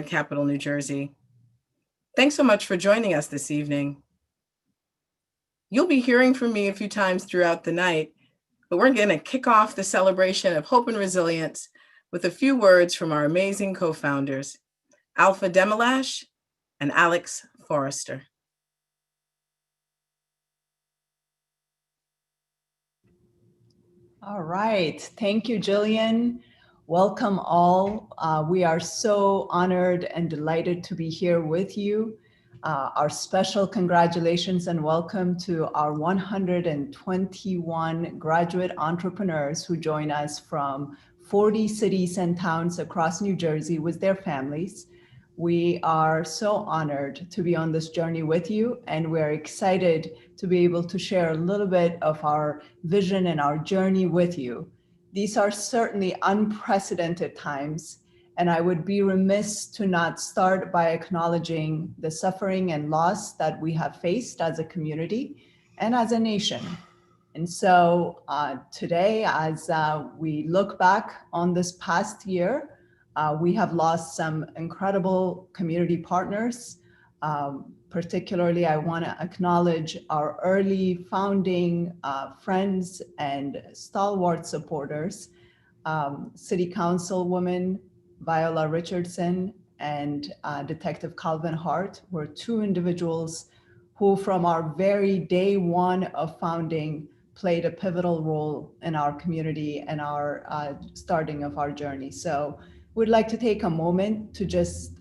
Capital, New Jersey. Thanks so much for joining us this evening. You'll be hearing from me a few times throughout the night, but we're going to kick off the celebration of hope and resilience with a few words from our amazing co-founders, Alpha Demelash and Alex Forrester. All right. Thank you, Jillian. Welcome all. We are so honored and delighted to be here with you. Our special congratulations and welcome to our 121 graduate entrepreneurs who join us from 40 cities and towns across New Jersey with their families. We are so honored to be on this journey with you, and we're excited to be able to share a little bit of our vision and our journey with you. These are certainly unprecedented times, and I would be remiss to not start by acknowledging the suffering and loss that we have faced as a community and as a nation. And so today, as we look back on this past year, we have lost some incredible community partners. Particularly, I want to acknowledge our early founding friends and stalwart supporters, City Councilwoman Viola Richardson and Detective Calvin Hart were two individuals who from our very day one of founding played a pivotal role in our community and our starting of our journey. So we'd like to take a moment to just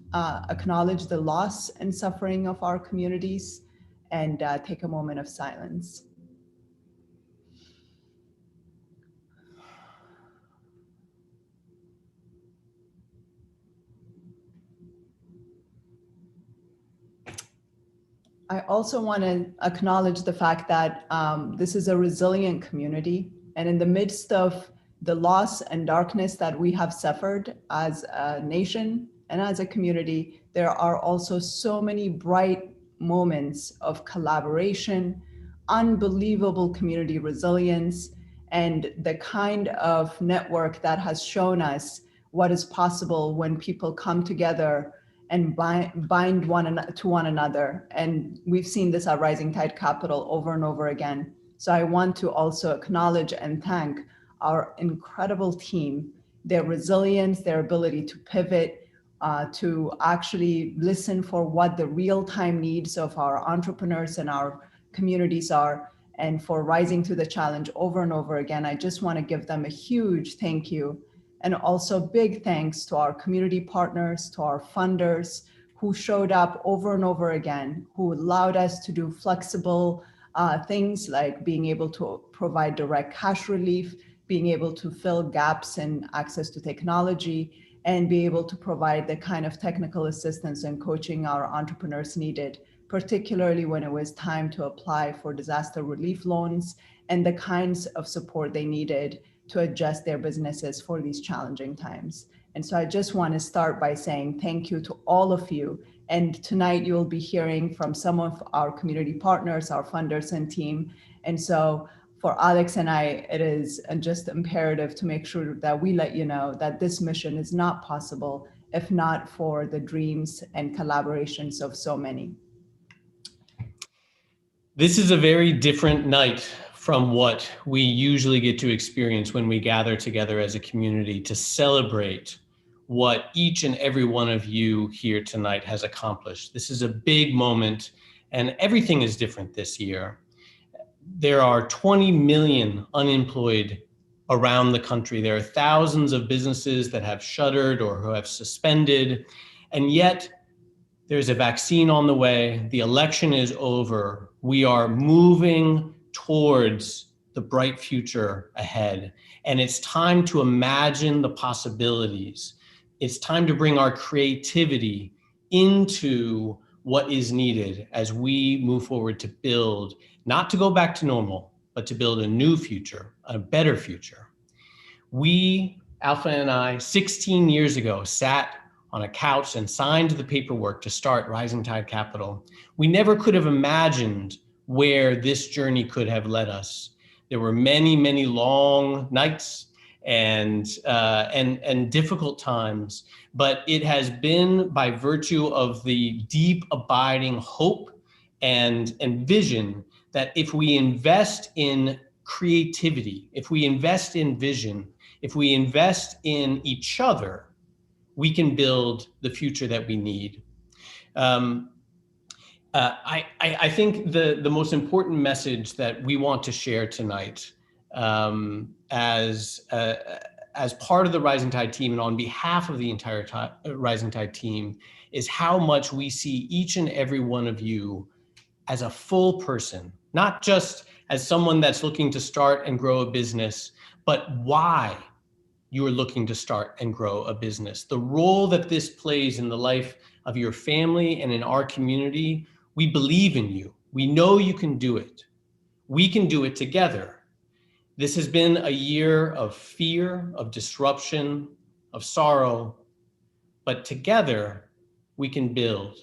acknowledge the loss and suffering of our communities and take a moment of silence. I also want to acknowledge the fact that this is a resilient community, and in the midst of the loss and darkness that we have suffered as a nation and as a community, there are also so many bright moments of collaboration, unbelievable community resilience, and the kind of network that has shown us what is possible when people come together and bind to one another. And we've seen this at Rising Tide Capital over and over again. So I want to also acknowledge and thank our incredible team, their resilience, their ability to pivot, to actually listen for what the real-time needs of our entrepreneurs and our communities are, and for rising to the challenge over and over again. I just want to give them a huge thank you. And also big thanks to our community partners, to our funders who showed up over and over again, who allowed us to do flexible things like being able to provide direct cash relief, being able to fill gaps in access to technology, and be able to provide the kind of technical assistance and coaching our entrepreneurs needed, particularly when it was time to apply for disaster relief loans and the kinds of support they needed to adjust their businesses for these challenging times. And so I just want to start by saying thank you to all of you. And tonight you'll be hearing from some of our community partners, our funders and team. And so for Alex and I, it is just imperative to make sure that we let you know that this mission is not possible if not for the dreams and collaborations of so many. This is a very different night from what we usually get to experience when we gather together as a community to celebrate what each and every one of you here tonight has accomplished. This is a big moment, and everything is different this year. There are 20 million unemployed around the country. There are thousands of businesses that have shuttered or who have suspended, and yet there's a vaccine on the way. The election is over. We are moving towards the bright future ahead. And it's time to imagine the possibilities. It's time to bring our creativity into what is needed as we move forward to build, not to go back to normal, but to build a new future, a better future. We, Alpha and I, 16 years ago, sat on a couch and signed the paperwork to start Rising Tide Capital. We never could have imagined where this journey could have led us. There were many, many long nights and difficult times, but it has been by virtue of the deep abiding hope and vision that if we invest in creativity, if we invest in vision, if we invest in each other, we can build the future that we need. I think the most important message that we want to share tonight, as part of the Rising Tide team and on behalf of the entire Rising Tide team, is how much we see each and every one of you as a full person, not just as someone that's looking to start and grow a business, but why you are looking to start and grow a business. The role that this plays in the life of your family and in our community. We believe in you. We know you can do it. We can do it together. This has been a year of fear, of disruption, of sorrow, but together we can build.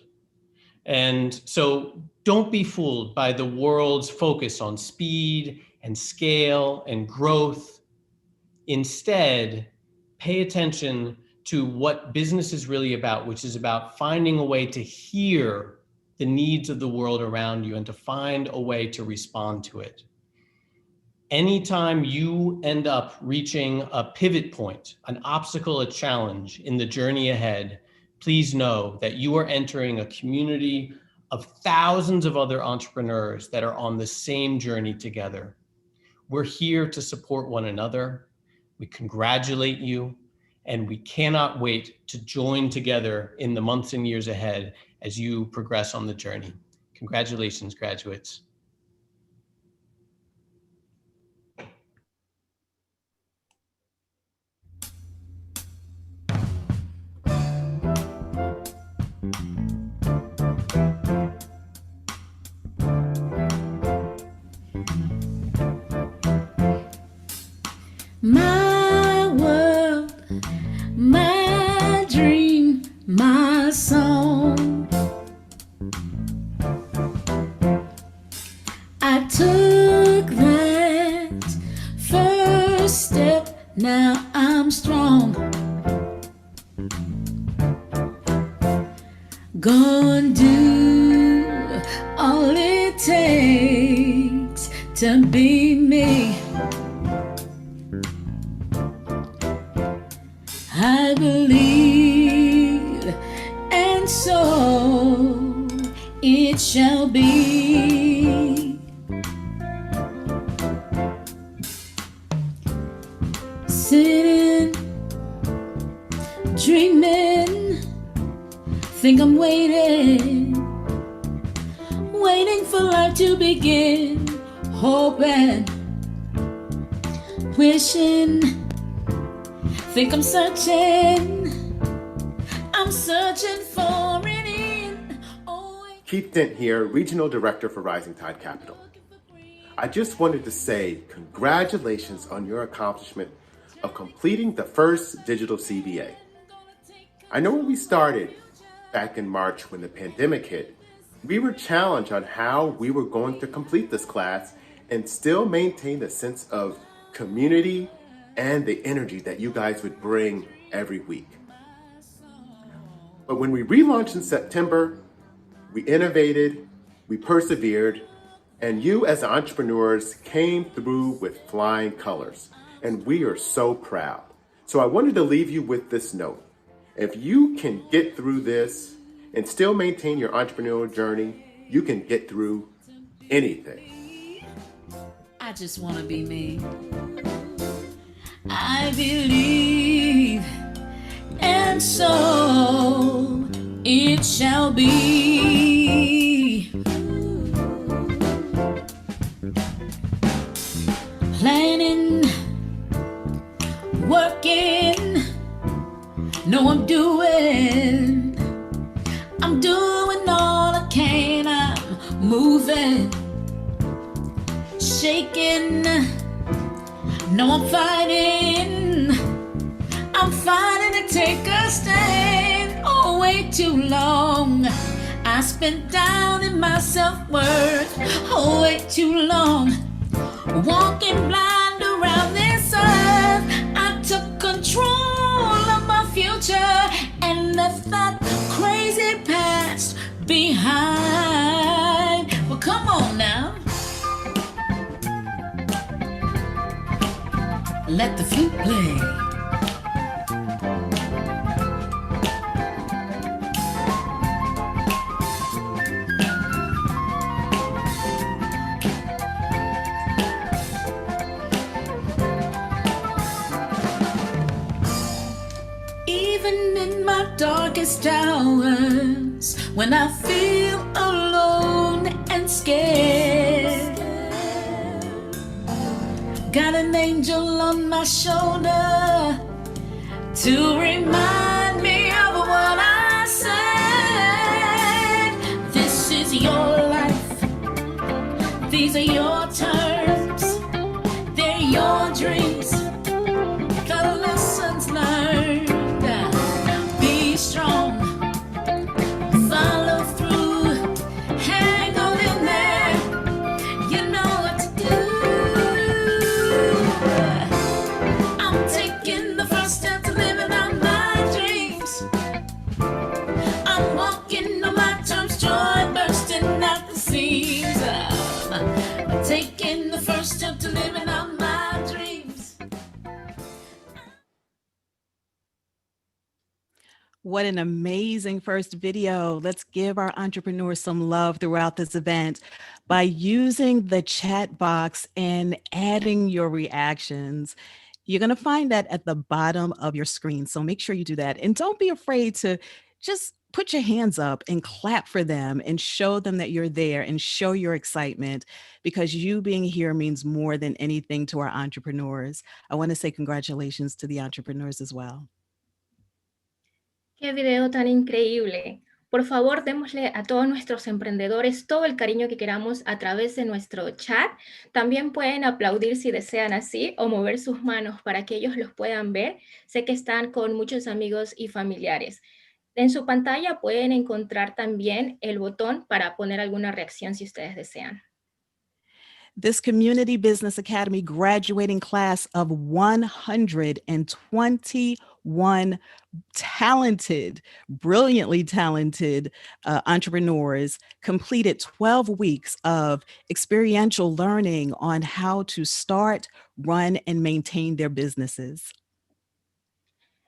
And so don't be fooled by the world's focus on speed and scale and growth. Instead, pay attention to what business is really about, which is about finding a way to hear the needs of the world around you and to find a way to respond to it. Anytime you end up reaching a pivot point, an obstacle, a challenge in the journey ahead, please know that you are entering a community of thousands of other entrepreneurs that are on the same journey together. We're here to support one another. We congratulate you, and we cannot wait to join together in the months and years ahead as you progress on the journey. Congratulations, graduates. My world, my dream, my song. I took that first step, now I'm strong. Gonna do all it takes to be me. I believe, and so it shall be. Sitting, dreaming, think I'm waiting for life to begin, hoping, wishing. Think I'm searching for an end. Oh, Keith Dent here, Regional Director for Rising Tide Capital. I just wanted to say congratulations on your accomplishment of completing the first digital CBA. I know when we started back in March when the pandemic hit, we were challenged on how we were going to complete this class and still maintain the sense of community and the energy that you guys would bring every week. But when we relaunched in September, we innovated, we persevered, and you as entrepreneurs came through with flying colors, and we are so proud. So I wanted to leave you with this note. If you can get through this and still maintain your entrepreneurial journey, you can get through anything. I just want to be me. I believe, and so it shall be. Planning, working, know I'm doing all I can. I'm moving, shaking. No, I'm fighting to take a stand. Oh, way too long I spent down in my self-worth. Oh, way too long walking blind around this earth. I behind. Well, come on now. Let the flute play. Even in my darkest hours, when I feel alone and scared, got an angel on my shoulder to remind me of what I said. This is your life, these are your terms, they're your dreams, the lessons learned. Be strong, follow through, hang on in there, you know what to do. I'm taking the first step to living out my dreams. I'm walking on my terms, joy bursting at the seams. I'm taking the first step to living out my dreams. What an amazing first video. Let's give our entrepreneurs some love throughout this event by using the chat box and adding your reactions. You're going to find that at the bottom of your screen. So make sure you do that. And don't be afraid to just put your hands up and clap for them and show them that you're there and show your excitement, because you being here means more than anything to our entrepreneurs. I want to say congratulations to the entrepreneurs as well. ¡Qué video tan increíble! Por favor, démosle a todos nuestros emprendedores todo el cariño que queramos a través de nuestro chat. También pueden aplaudir si desean así o mover sus manos para que ellos los puedan ver. Sé que están con muchos amigos y familiares. En su pantalla pueden encontrar también el botón para poner alguna reacción si ustedes desean. This Community Business Academy graduating class of 121 talented, brilliantly talented entrepreneurs completed 12 weeks of experiential learning on how to start, run, and maintain their businesses.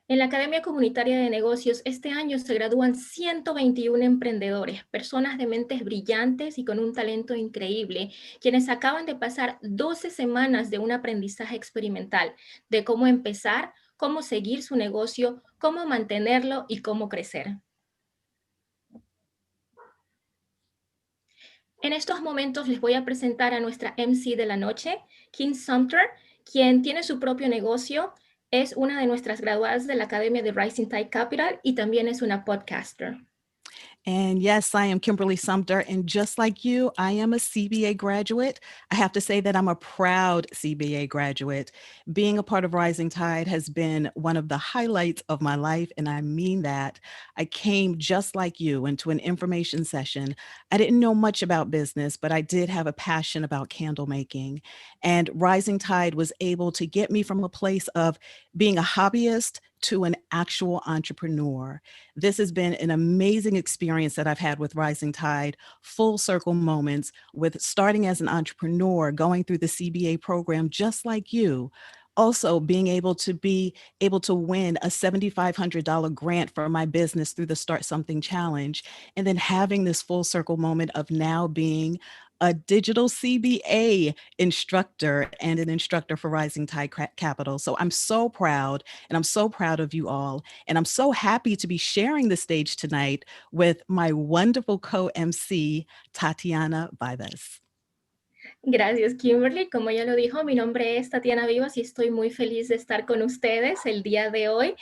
En la Academia Comunitaria de Negocios, este año se gradúan 121 emprendedores, personas de mentes brillantes y con un talento increíble, quienes acaban de pasar 12 semanas de un aprendizaje experimental de cómo empezar, cómo seguir su negocio, cómo mantenerlo y cómo crecer. En estos momentos les voy a presentar a nuestra MC de la noche, Kim Sumter, quien tiene su propio negocio. Es una de nuestras graduadas de la Academia de Rising Tide Capital y también es una podcaster. And yes, I am Kimberly Sumter, and just like you, I am a CBA graduate. I have to say that I'm a proud CBA graduate. Being a part of Rising Tide has been one of the highlights of my life, and I mean that. I came just like you into an information session. I didn't know much about business, but I did have a passion about candle making. And Rising Tide was able to get me from a place of being a hobbyist to an actual entrepreneur. This has been an amazing experience that I've had with Rising Tide, full circle moments with starting as an entrepreneur, going through the CBA program just like you. Also being able to win a $7,500 grant for my business through the Start Something Challenge, and then having this full circle moment of now being a digital CBA instructor and an instructor for Rising Tide Capital. So I'm so proud, and I'm so proud of you all. And I'm so happy to be sharing the stage tonight with my wonderful co-MC, Tatiana Vivas. Gracias, Kimberly. Como ya lo dijo, mi nombre es Tatiana Vivas y estoy muy feliz de estar con ustedes el día de hoy.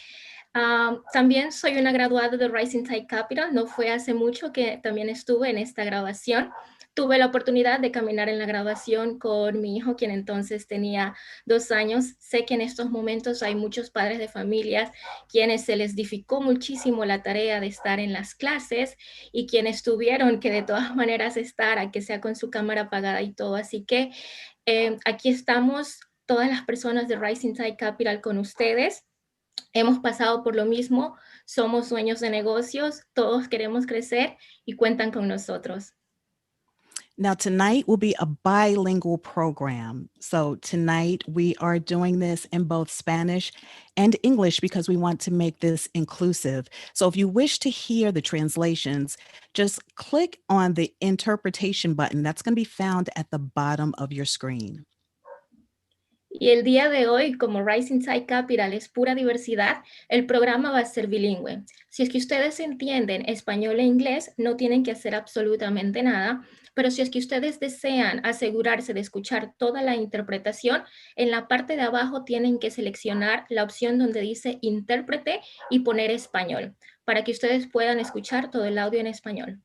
También soy una graduada de Rising Tide Capital. No fue hace mucho que también estuve en esta graduación. Tuve la oportunidad de caminar en la graduación con mi hijo, quien entonces tenía 2 años. Sé que en estos momentos hay muchos padres de familias quienes se les dificultó muchísimo la tarea de estar en las clases y quienes tuvieron que de todas maneras estar, aunque sea con su cámara apagada y todo. Así que aquí estamos todas las personas de Rising Tide Capital con ustedes. Hemos pasado por lo mismo, somos dueños de negocios, todos queremos crecer y cuentan con nosotros. Now, tonight will be a bilingual program. So, tonight we are doing this in both Spanish and English because we want to make this inclusive. So, if you wish to hear the translations, just click on the interpretation button that's going to be found at the bottom of your screen. Y el día de hoy, como Rising Tide Capital es pura diversidad, el programa va a ser bilingüe. Si es que ustedes entienden español e inglés, no tienen que hacer absolutamente nada, pero si es que ustedes desean asegurarse de escuchar toda la interpretación, en la parte de abajo tienen que seleccionar la opción donde dice intérprete y poner español, para que ustedes puedan escuchar todo el audio en español.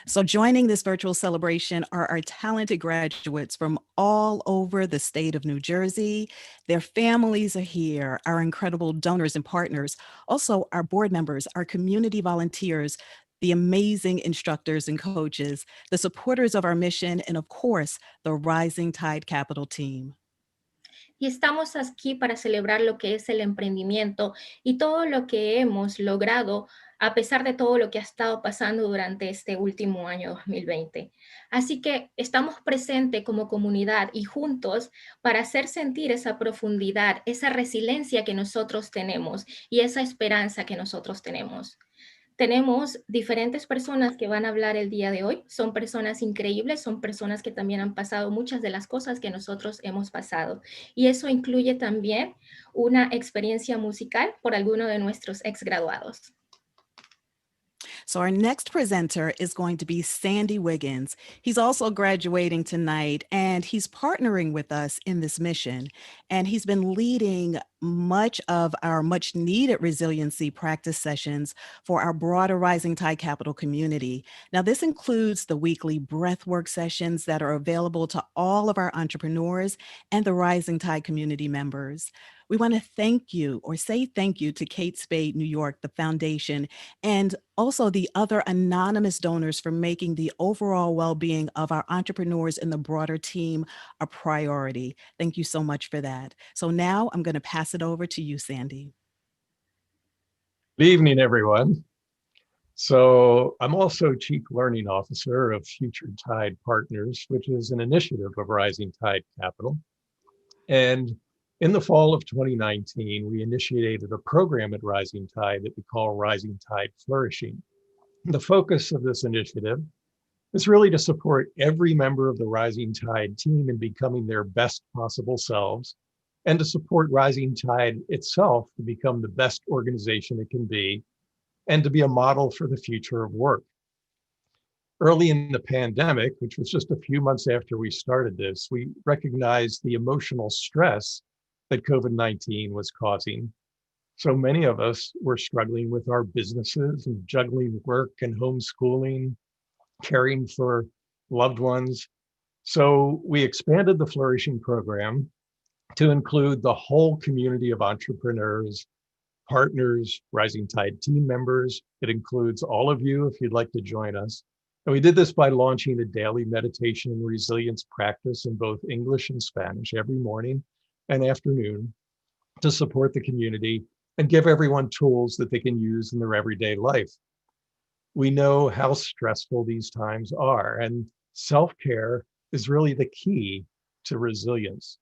So, joining this virtual celebration are our talented graduates from all over the state of New Jersey. Their families are here, our incredible donors and partners, also our board members, our community volunteers, the amazing instructors and coaches, the supporters of our mission, and of course, the Rising Tide Capital team. Y estamos aquí para celebrar lo que es el emprendimiento y todo lo que hemos logrado a pesar de todo lo que ha estado pasando durante este último año 2020. Así que estamos presentes como comunidad y juntos para hacer sentir esa profundidad, esa resiliencia que nosotros tenemos y esa esperanza que nosotros tenemos. Tenemos diferentes personas que van a hablar el día de hoy. Son personas increíbles, son personas que también han pasado muchas de las cosas que nosotros hemos pasado. Y eso incluye también una experiencia musical por alguno de nuestros exgraduados. So our next presenter is going to be Sandy Wiggins. He's also graduating tonight, and he's partnering with us in this mission. And he's been leading much of our much needed resiliency practice sessions for our broader Rising Tide Capital community. Now, this includes the weekly breathwork sessions that are available to all of our entrepreneurs and the Rising Tide community members. We want to thank you or say thank you to Kate Spade New York, the foundation, and also the other anonymous donors for making the overall well-being of our entrepreneurs and the broader team a priority. Thank you so much for that. So now I'm going to pass it over to you, Sandy. Good evening, everyone. So I'm also Chief Learning Officer of Future Tide Partners, which is an initiative of Rising Tide Capital. And in the fall of 2019, we initiated a program at Rising Tide that we call Rising Tide Flourishing. The focus of this initiative is really to support every member of the Rising Tide team in becoming their best possible selves, and to support Rising Tide itself to become the best organization it can be, and to be a model for the future of work. Early in the pandemic, which was just a few months after we started this, we recognized the emotional stress that COVID-19 was causing. So many of us were struggling with our businesses and juggling work and homeschooling, caring for loved ones. So we expanded the Flourishing program to include the whole community of entrepreneurs, partners, Rising Tide team members. It includes all of you if you'd like to join us. And we did this by launching a daily meditation and resilience practice in both English and Spanish every morning and afternoon to support the community and give everyone tools that they can use in their everyday life. We know how stressful these times are, and self-care is really the key to resilience.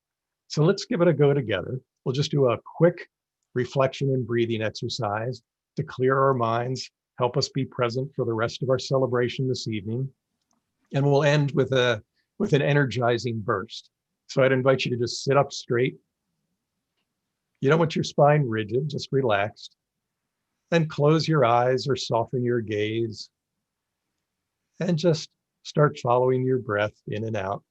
So let's give it a go together. We'll just do a quick reflection and breathing exercise to clear our minds, help us be present for the rest of our celebration this evening. And we'll end with an energizing burst. So I'd invite you to just sit up straight. You don't want your spine rigid, just relaxed. Then close your eyes or soften your gaze. And just start following your breath in and out.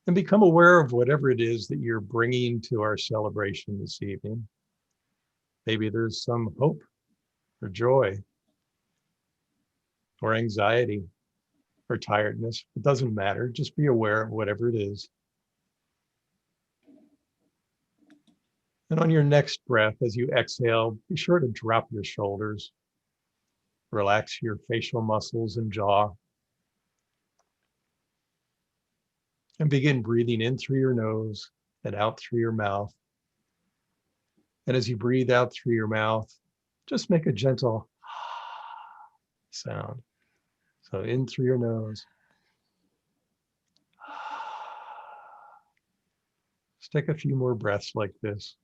And become aware of whatever it is that you're bringing to our celebration this evening. Maybe there's some hope or joy or anxiety or tiredness. It doesn't matter. Just be aware of whatever it is. And on your next breath, as you exhale, be sure to drop your shoulders. Relax your facial muscles and jaw. And begin breathing in through your nose and out through your mouth. And as you breathe out through your mouth, just make a gentle sound. So in through your nose. Let's take a few more breaths like this.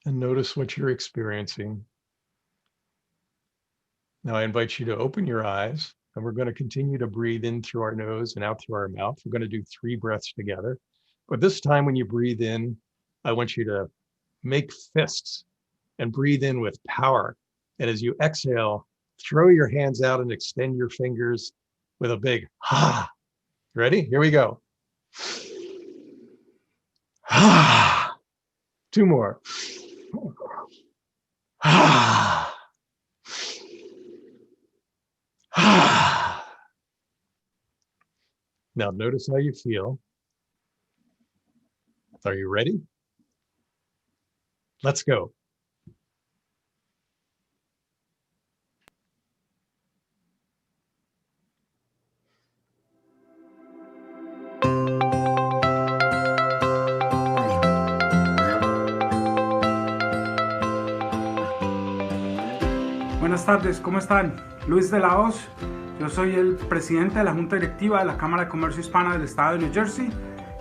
And notice what you're experiencing. Now I invite you to open your eyes, and we're going to continue to breathe in through our nose and out through our mouth. We're going to do 3 breaths together. But this time when you breathe in, I want you to make fists and breathe in with power. And as you exhale, throw your hands out and extend your fingers with a big ha. Ready? Here we go. Ha. 2 more. Ha. Ha. Now notice how you feel. Are you ready? Let's go. Buenas tardes, ¿cómo están? Luis de la Hoz, yo soy el presidente de la Junta Directiva de la Cámara de Comercio Hispana del Estado de New Jersey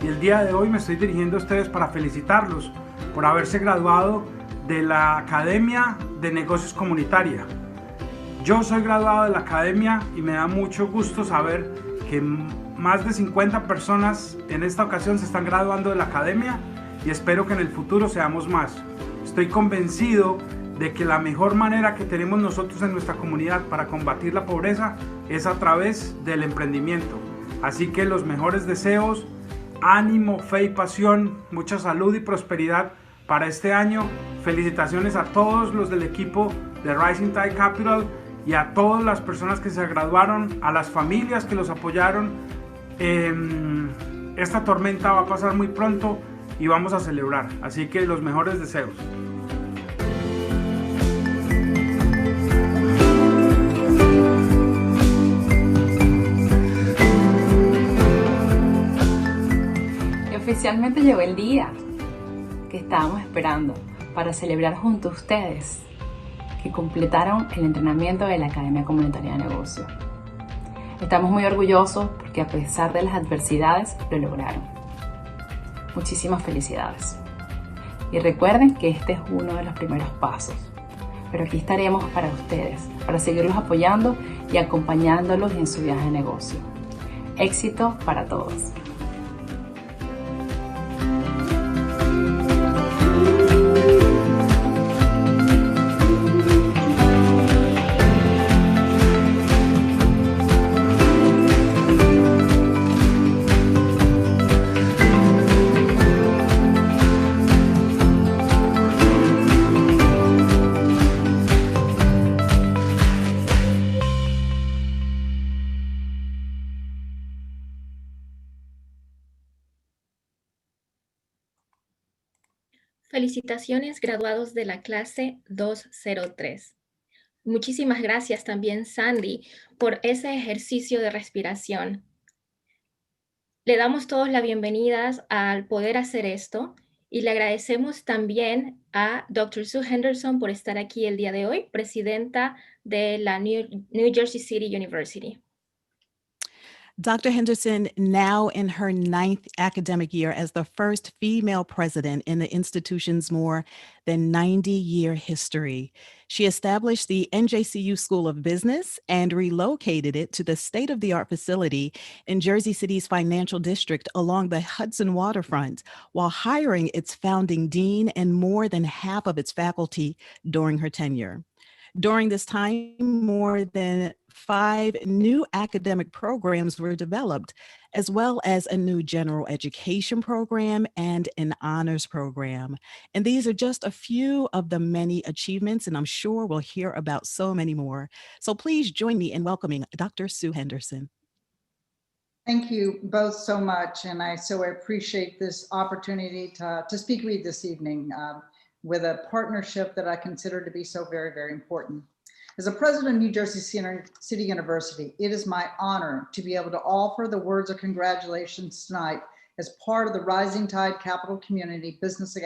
y el día de hoy me estoy dirigiendo a ustedes para felicitarlos por haberse graduado de la Academia de Negocios Comunitaria. Yo soy graduado de la Academia y me da mucho gusto saber que más de 50 personas en esta ocasión se están graduando de la Academia y espero que en el futuro seamos más. Estoy convencido de que la mejor manera que tenemos nosotros en nuestra comunidad para combatir la pobreza es a través del emprendimiento. Así que los mejores deseos, ánimo, fe y pasión, mucha salud y prosperidad para este año. Felicitaciones a todos los del equipo de Rising Tide Capital y a todas las personas que se graduaron, a las familias que los apoyaron. Esta tormenta va a pasar muy pronto y vamos a celebrar. Así que los mejores deseos. Oficialmente llegó el día que estábamos esperando para celebrar junto a ustedes que completaron el entrenamiento de la Academia Comunitaria de Negocios. Estamos muy orgullosos porque a pesar de las adversidades lo lograron. Muchísimas felicidades. Y recuerden que este es uno de los primeros pasos, pero aquí estaremos para ustedes, para seguirlos apoyando y acompañándolos en su viaje de negocio. Éxito para todos. Felicitaciones graduados de la clase 203. Muchísimas gracias también, Sandy, por ese ejercicio de respiración. Le damos todos la bienvenida al poder hacer esto y le agradecemos también a Dr. Sue Henderson por estar aquí el día de hoy, presidenta de la New Jersey City University. Dr. Henderson, now in her 9th academic year as the first female president in the institution's more than 90-year history. She established the NJCU School of Business and relocated it to the state-of-the-art facility in Jersey City's financial district along the Hudson waterfront, while hiring its founding dean and more than half of its faculty during her tenure. During this time, more than 5 new academic programs were developed, as well as a new general education program and an honors program. And these are just a few of the many achievements, and I'm sure we'll hear about so many more. So please join me in welcoming Dr. Sue Henderson. Thank you both so much, and I so appreciate this opportunity to speak with you this evening. with a partnership that I consider to be so very, very important. As a president of New Jersey City University, it is my honor to be able to offer the words of congratulations tonight as part of the Rising Tide Capital Community Business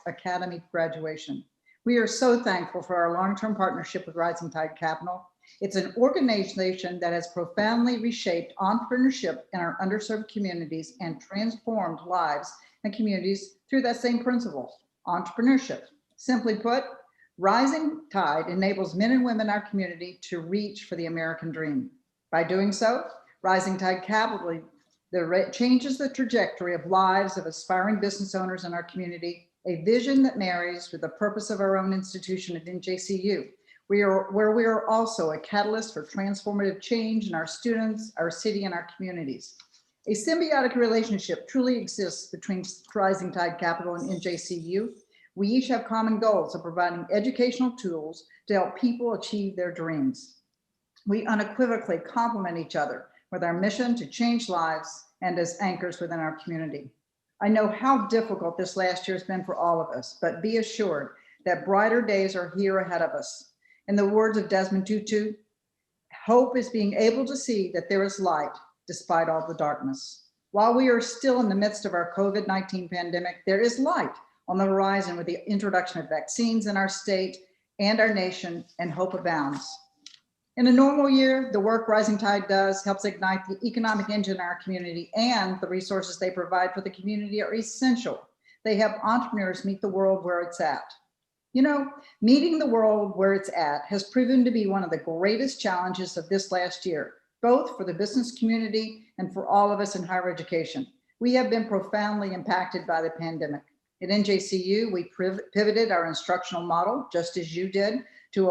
Academy graduation. We are so thankful for our long-term partnership with Rising Tide Capital. It's an organization that has profoundly reshaped entrepreneurship in our underserved communities and transformed lives and communities through that same principle, entrepreneurship. Simply put, Rising Tide enables men and women in our community to reach for the American dream. By doing so, Rising Tide Capital changes the trajectory of lives of aspiring business owners in our community, a vision that marries with the purpose of our own institution at NJCU, where we are also a catalyst for transformative change in our students, our city, and our communities. A symbiotic relationship truly exists between Rising Tide Capital and NJCU. We each have common goals of providing educational tools to help people achieve their dreams. We unequivocally complement each other with our mission to change lives and as anchors within our community. I know how difficult this last year has been for all of us, but be assured that brighter days are here ahead of us. In the words of Desmond Tutu, hope is being able to see that there is light despite all the darkness. While we are still in the midst of our COVID-19 pandemic, there is light on the horizon with the introduction of vaccines in our state and our nation, and hope abounds. In a normal year, the work Rising Tide does helps ignite the economic engine in our community, and the resources they provide for the community are essential. They help entrepreneurs meet the world where it's at. You know, meeting the world where it's at has proven to be one of the greatest challenges of this last year, both for the business community and for all of us in higher education. We have been profoundly impacted by the pandemic. At NJCU, we pivoted our instructional model, just as you did, to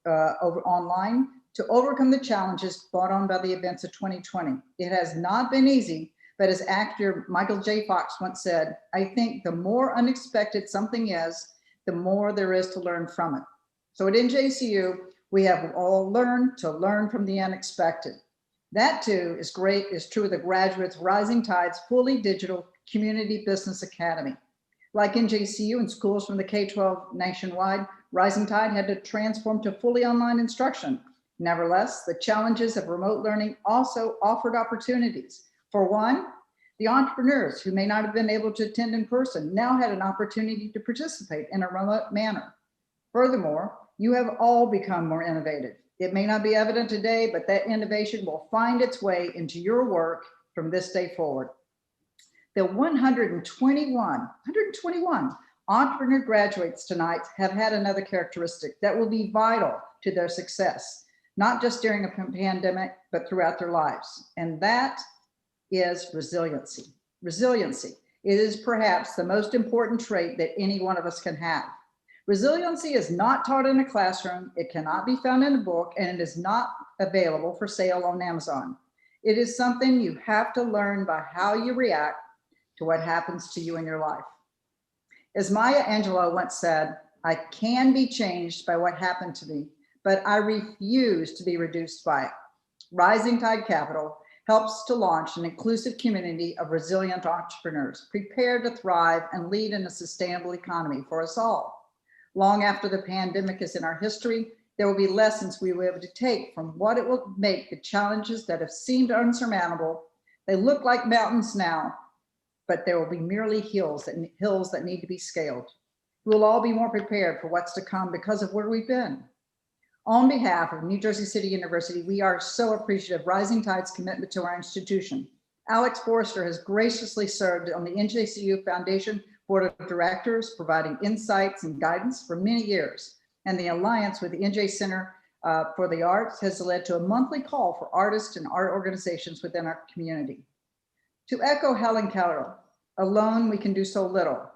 online to overcome the challenges brought on by the events of 2020. It has not been easy, but as actor Michael J. Fox once said, I think the more unexpected something is, the more there is to learn from it. So at NJCU, we have all learned to learn from the unexpected. That too is true of the graduates of Rising Tide's fully digital Community Business Academy. Like NJCU and schools from the K-12 nationwide, Rising Tide had to transform to fully online instruction. Nevertheless, the challenges of remote learning also offered opportunities. For one, the entrepreneurs who may not have been able to attend in person now had an opportunity to participate in a remote manner. Furthermore, you have all become more innovative. It may not be evident today, but that innovation will find its way into your work from this day forward. The 121 entrepreneur graduates tonight have had another characteristic that will be vital to their success, not just during a pandemic, but throughout their lives. And that is resiliency. Resiliency. It is perhaps the most important trait that any one of us can have. Resiliency is not taught in a classroom, it cannot be found in a book, and it is not available for sale on Amazon. It is something you have to learn by how you react to what happens to you in your life. As Maya Angelou once said, I can be changed by what happened to me, but I refuse to be reduced by it. Rising Tide Capital helps to launch an inclusive community of resilient entrepreneurs prepared to thrive and lead in a sustainable economy for us all. Long after the pandemic is in our history, there will be lessons we will be able to take from what it will make the challenges that have seemed unsurmountable. They look like mountains now, but there will be merely hills that need to be scaled. We'll all be more prepared for what's to come because of where we've been. On behalf of New Jersey City University, we are so appreciative of Rising Tide's commitment to our institution. Alex Forrester has graciously served on the NJCU Foundation Board of Directors, providing insights and guidance for many years. And the alliance with the NJ Center for the Arts has led to a monthly call for artists and art organizations within our community. To echo Helen Keller, alone we can do so little.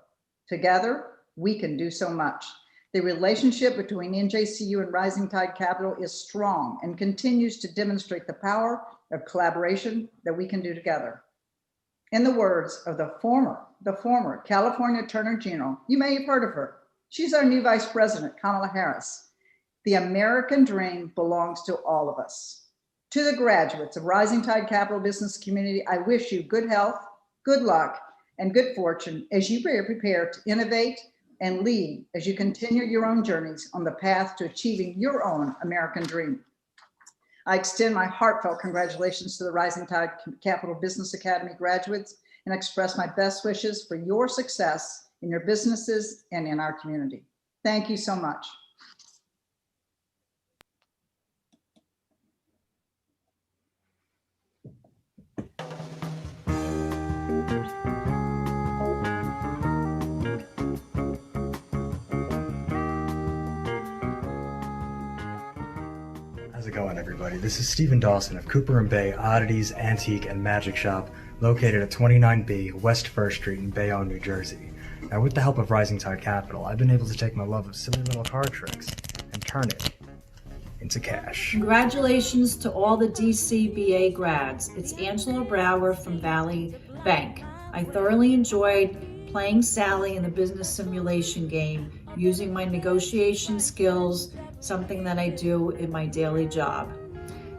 Together, we can do so much. The relationship between NJCU and Rising Tide Capital is strong and continues to demonstrate the power of collaboration that we can do together. In the words of the former California Attorney General, you may have heard of her. She's our new Vice President, Kamala Harris. The American dream belongs to all of us. To the graduates of Rising Tide Capital Business Community, I wish you good health, good luck, and good fortune as you prepare to innovate and lead as you continue your own journeys on the path to achieving your own American dream. I extend my heartfelt congratulations to the Rising Tide Capital Business Academy graduates and express my best wishes for your success in your businesses and in our community. Thank you so much. How's it going, everybody? This is Stephen Dawson of Cooper and Bay Oddities, Antique, and Magic Shop, located at 29B West First Street in Bayonne, New Jersey. Now, with the help of Rising Tide Capital, I've been able to take my love of silly little card tricks and turn it into cash. Congratulations to all the DCBA grads. It's Angela Brower from Valley Bank. I thoroughly enjoyed playing Sally in the business simulation game, using my negotiation skills, something that I do in my daily job.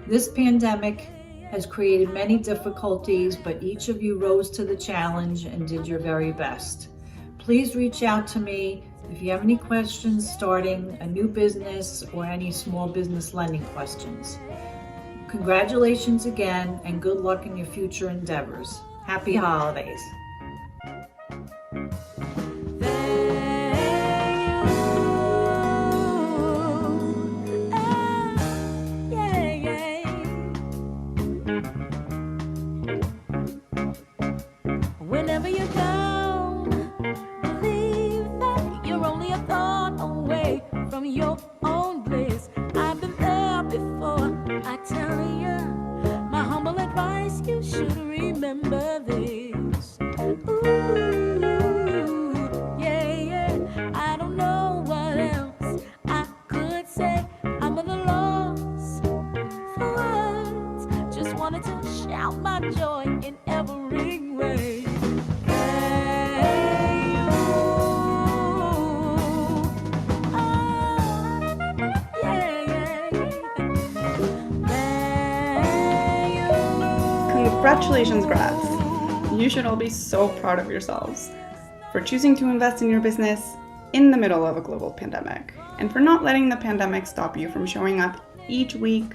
This pandemic has created many difficulties, but each of you rose to the challenge and did your very best. Please reach out to me if you have any questions starting a new business or any small business lending questions. Congratulations again and good luck in your future endeavors. Happy holidays. Whenever you're down, believe that you're only a thought away from your own bliss. I've been there before, I tell you. My humble advice, you should remember this. Ooh, yeah, yeah. I don't know what else I could say. I'm at a loss for words. Just wanted to shout my joy in every way. Congratulations, grads. You should all be so proud of yourselves for choosing to invest in your business in the middle of a global pandemic, and for not letting the pandemic stop you from showing up each week,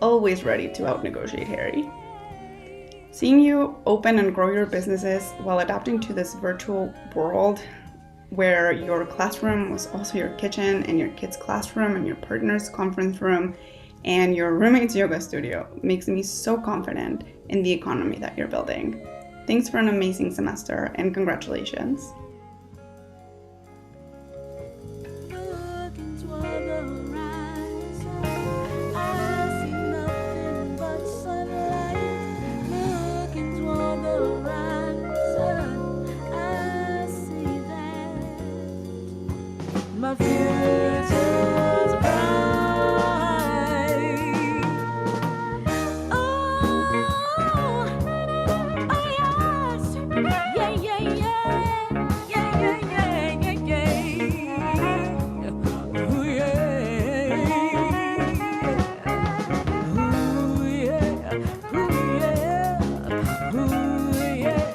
always ready to out-negotiate Harry. Seeing you open and grow your businesses while adapting to this virtual world where your classroom was also your kitchen and your kids' classroom and your partner's conference room and your roommate's yoga studio makes me so confident in the economy that you're building. Thanks for an amazing semester and congratulations. My future's bright. Oh, yes. Yeah, yeah, yeah. Yeah, yeah, yeah, yeah, yeah. Ooh, yeah. Ooh, yeah. Ooh, yeah. Ooh, yeah. Ooh, yeah.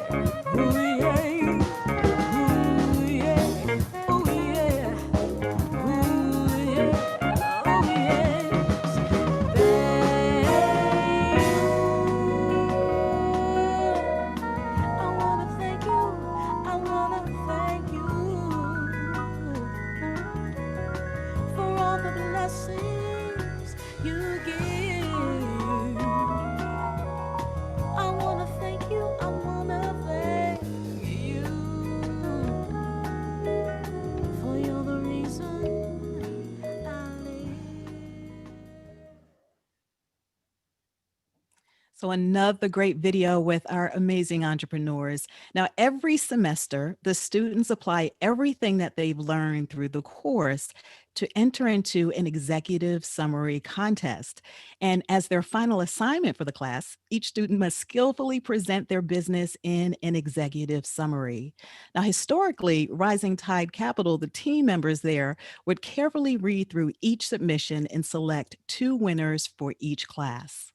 So another great video with our amazing entrepreneurs. Now, every semester, the students apply everything that they've learned through the course to enter into an executive summary contest. And as their final assignment for the class, each student must skillfully present their business in an executive summary. Now, historically, Rising Tide Capital, the team members there would carefully read through each submission and select 2 winners for each class.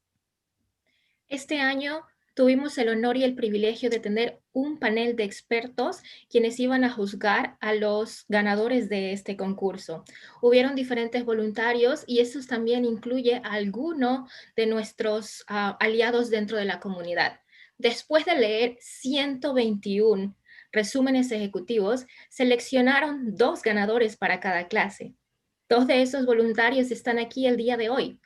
Este año Tuvimos el honor y el privilegio de tener un panel de expertos quienes iban a juzgar a los ganadores de este concurso. Hubieron diferentes voluntarios y eso también incluye a alguno de nuestros aliados dentro de la comunidad. Después de leer 121 resúmenes ejecutivos, seleccionaron 2 ganadores para cada clase. 2 de esos voluntarios están aquí el día de hoy.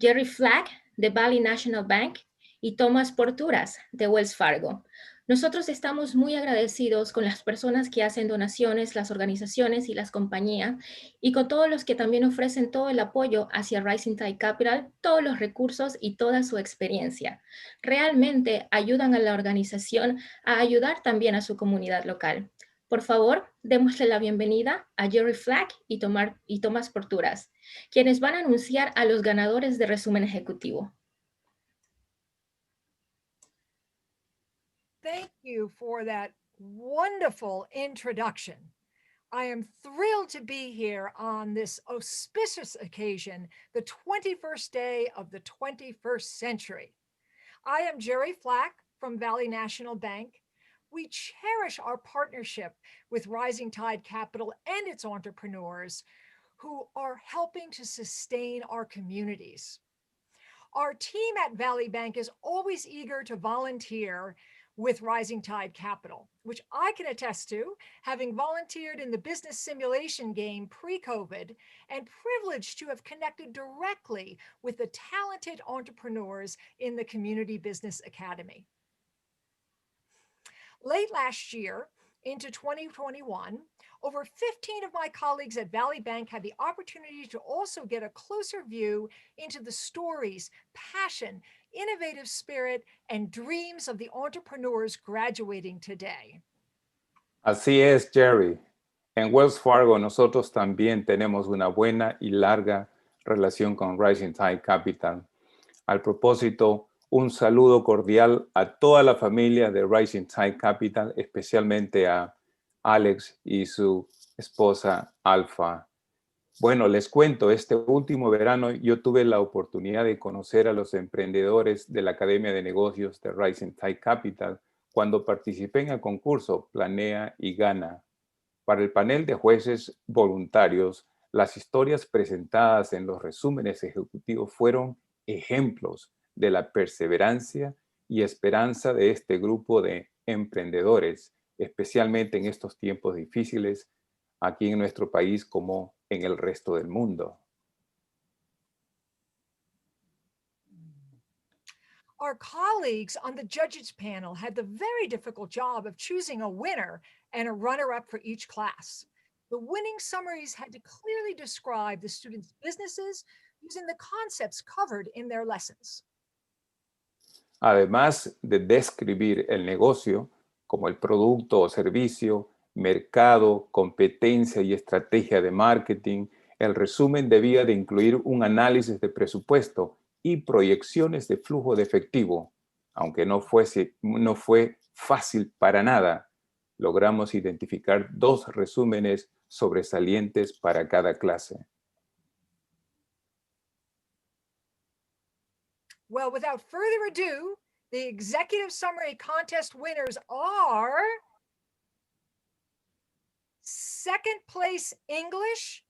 Jerry Flack, de Valley National Bank, y Tomás Porturas, de Wells Fargo. Nosotros estamos muy agradecidos con las personas que hacen donaciones, las organizaciones y las compañías, y con todos los que también ofrecen todo el apoyo hacia Rising Tide Capital, todos los recursos y toda su experiencia. Realmente ayudan a la organización a ayudar también a su comunidad local. Por favor, démosle la bienvenida a Jerry Flack y Tomás Porturas, quienes van a anunciar a los ganadores de resumen ejecutivo. Thank you for that wonderful introduction. I am thrilled to be here on this auspicious occasion, the 21st day of the 21st century. I am Jerry Flack from Valley National Bank. We cherish our partnership with Rising Tide Capital and its entrepreneurs who are helping to sustain our communities. Our team at Valley Bank is always eager to volunteer with Rising Tide Capital, which I can attest to, having volunteered in the business simulation game pre-COVID and privileged to have connected directly with the talented entrepreneurs in the Community Business Academy. Late last year, into 2021, over 15 of my colleagues at Valley Bank had the opportunity to also get a closer view into the stories, passion, innovative spirit, and dreams of the entrepreneurs graduating today. Así es, Jerry. En Wells Fargo nosotros también tenemos una buena y larga relación con Rising Tide Capital. Al propósito, un saludo cordial a toda la familia de Rising Tide Capital, especialmente a Alex y su esposa Alfa. Bueno, les cuento, este último verano yo tuve la oportunidad de conocer a los emprendedores de la Academia de Negocios de Rising Tide Capital cuando participé en el concurso Planea y Gana. Para el panel de jueces voluntarios, las historias presentadas en los resúmenes ejecutivos fueron ejemplos de la perseverancia y esperanza de este grupo de emprendedores, especialmente en estos tiempos difíciles aquí en nuestro país como en el resto del mundo. Our colleagues on the judges panel had the very difficult job of choosing a winner and a runner-up for each class. The winning summaries had to clearly describe the students' businesses using the concepts covered in their lessons. Además de describir el negocio como el producto o servicio, mercado, competencia y estrategia de marketing, el resumen debía de incluir un análisis de presupuesto y proyecciones de flujo de efectivo. Aunque no fue fácil para nada, logramos identificar 2 resúmenes sobresalientes para cada clase. Well, without further ado, the executive summary contest winners are second place English,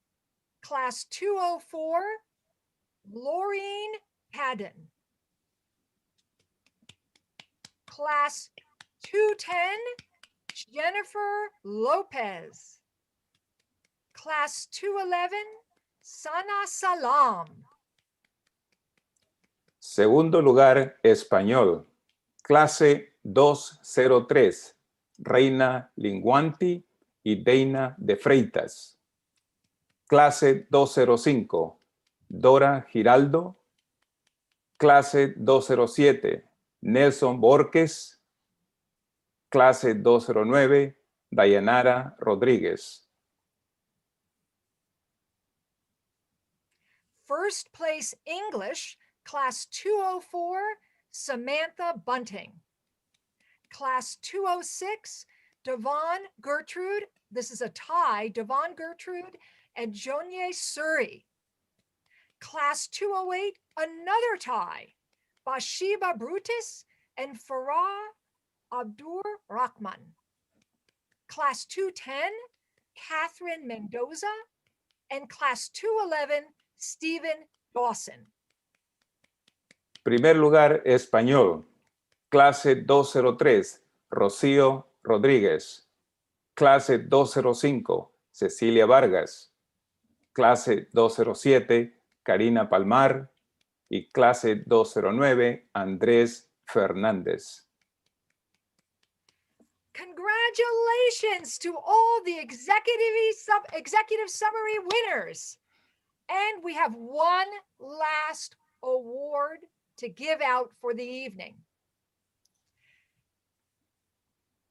class 204, Laureen Haddon. Class 210, Jennifer Lopez. Class 211, Sana Salam. Segundo lugar, español. Clase 203, Reina Linguanti y Deina de Freitas. Clase 205, Dora Giraldo. Clase 207, Nelson Borges. Clase 209, Dayanara Rodríguez. First place English, class 204, Samantha Bunting. Class 206, Devon Gertrude. This is a tie, Devon Gertrude and Jonye Suri. Class 208, another tie, Bathsheba Brutus and Farah Abdur Rahman. Class 210, Catherine Mendoza, and Class 211, Stephen Dawson. Primer lugar, español. Clase 203, Rocío Rodríguez. Clase 205, Cecilia Vargas. Clase 207, Karina Palmar. Y clase 209, Andrés Fernández. Congratulations to all the executive summary winners. And we have one last award to give out for the evening.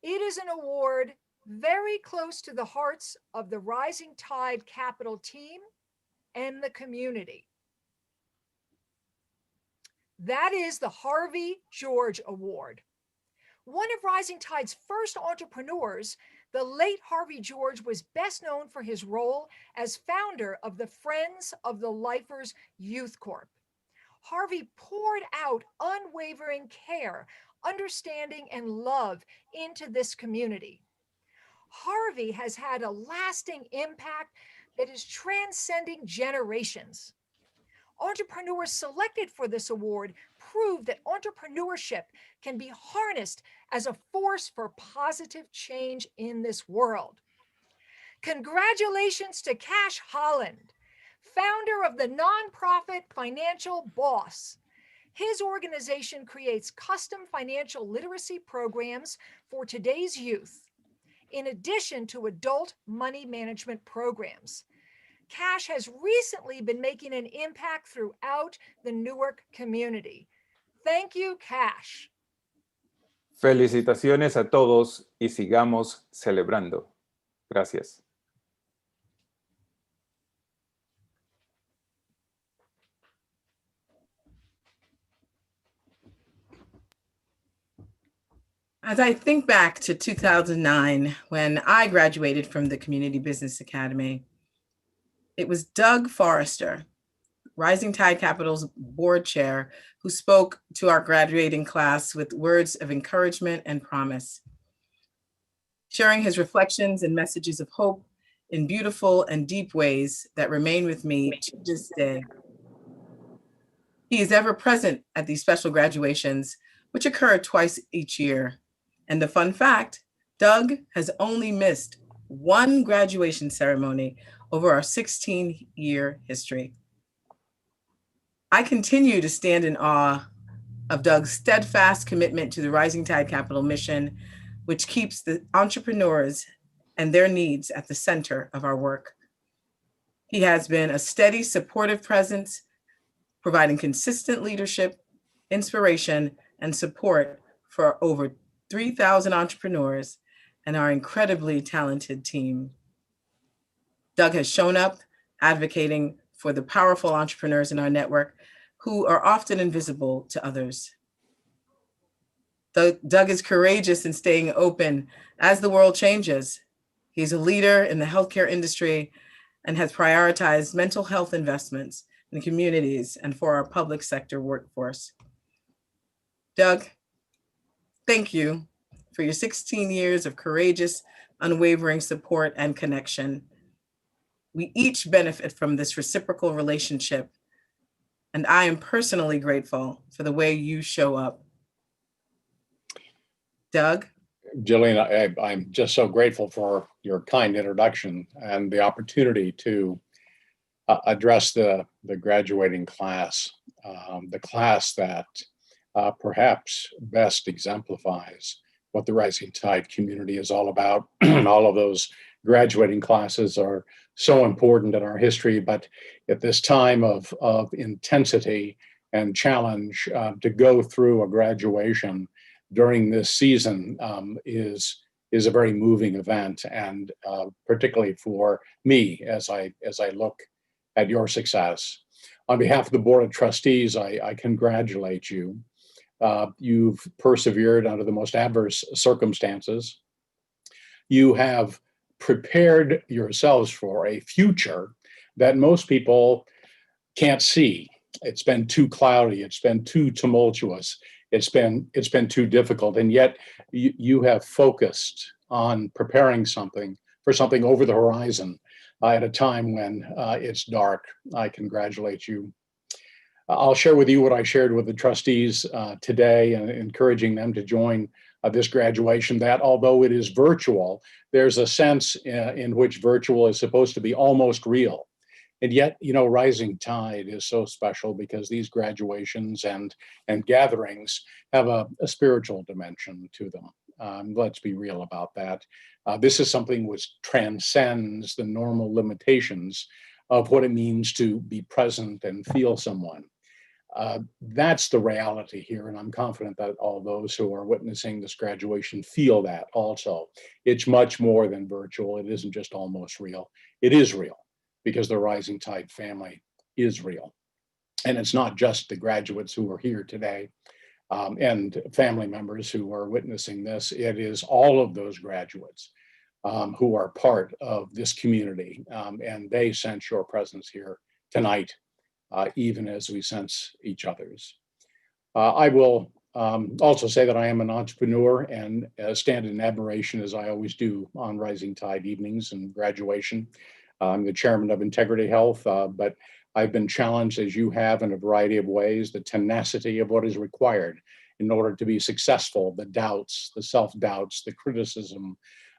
It is an award very close to the hearts of the Rising Tide Capital team and the community. That is the Harvey George Award. One of Rising Tide's first entrepreneurs, the late Harvey George was best known for his role as founder of the Friends of the Lifers Youth Corp. Harvey poured out unwavering care, understanding, and love into this community. Harvey has had a lasting impact that is transcending generations. Entrepreneurs selected for this award prove that entrepreneurship can be harnessed as a force for positive change in this world. Congratulations to Cash Holland, founder of the nonprofit Financial Boss. His organization creates custom financial literacy programs for today's youth, in addition to adult money management programs. Cash has recently been making an impact throughout the Newark community. Thank you, Cash. Felicitaciones a todos y sigamos celebrando. Gracias. As I think back to 2009, when I graduated from the Community Business Academy, it was Doug Forrester, Rising Tide Capital's board chair, who spoke to our graduating class with words of encouragement and promise, sharing his reflections and messages of hope in beautiful and deep ways that remain with me to this day. He is ever present at these special graduations, which occur twice each year. And the fun fact, Doug has only missed one graduation ceremony over our 16-year history. I continue to stand in awe of Doug's steadfast commitment to the Rising Tide Capital mission, which keeps the entrepreneurs and their needs at the center of our work. He has been a steady, supportive presence, providing consistent leadership, inspiration, and support for over 3,000 entrepreneurs and our incredibly talented team. Doug has shown up advocating for the powerful entrepreneurs in our network who are often invisible to others. Doug is courageous in staying open as the world changes. He's a leader in the healthcare industry and has prioritized mental health investments in communities and for our public sector workforce. Doug, thank you for your 16 years of courageous, unwavering support and connection. We each benefit from this reciprocal relationship, and I am personally grateful for the way you show up. Doug? Jillian, I'm just so grateful for your kind introduction and the opportunity to address the graduating class, the class that perhaps best exemplifies what the Rising Tide community is all about. All of those graduating classes are so important in our history, but at this time of intensity and challenge, to go through a graduation during this season is a very moving event, and particularly for me as I look at your success. On behalf of the Board of Trustees, I congratulate you. You've persevered under the most adverse circumstances. You have prepared yourselves for a future that most people can't see. It's been too cloudy, it's been too tumultuous, It's been too difficult, and yet you have focused on preparing something for something over the horizon at a time when it's dark. I congratulate you. I'll share with you what I shared with the trustees today, and encouraging them to join this graduation, that although it is virtual, there's a sense in which virtual is supposed to be almost real. And yet, you know, Rising Tide is so special because these graduations and gatherings have a spiritual dimension to them. Let's be real about that. This is something which transcends the normal limitations of what it means to be present and feel someone. That's the reality here, and I'm confident that all those who are witnessing this graduation feel that also. It's much more than virtual. It isn't just almost real. It is real, because the Rising Tide family is real. And it's not just the graduates who are here today and family members who are witnessing this. It is all of those graduates who are part of this community, and they sense your presence here tonight, even as we sense each other's. I will also say that I am an entrepreneur and stand in admiration, as I always do on Rising Tide evenings and graduation. I'm the chairman of Integrity Health, but I've been challenged, as you have, in a variety of ways, the tenacity of what is required in order to be successful, the doubts, the self-doubts, the criticism,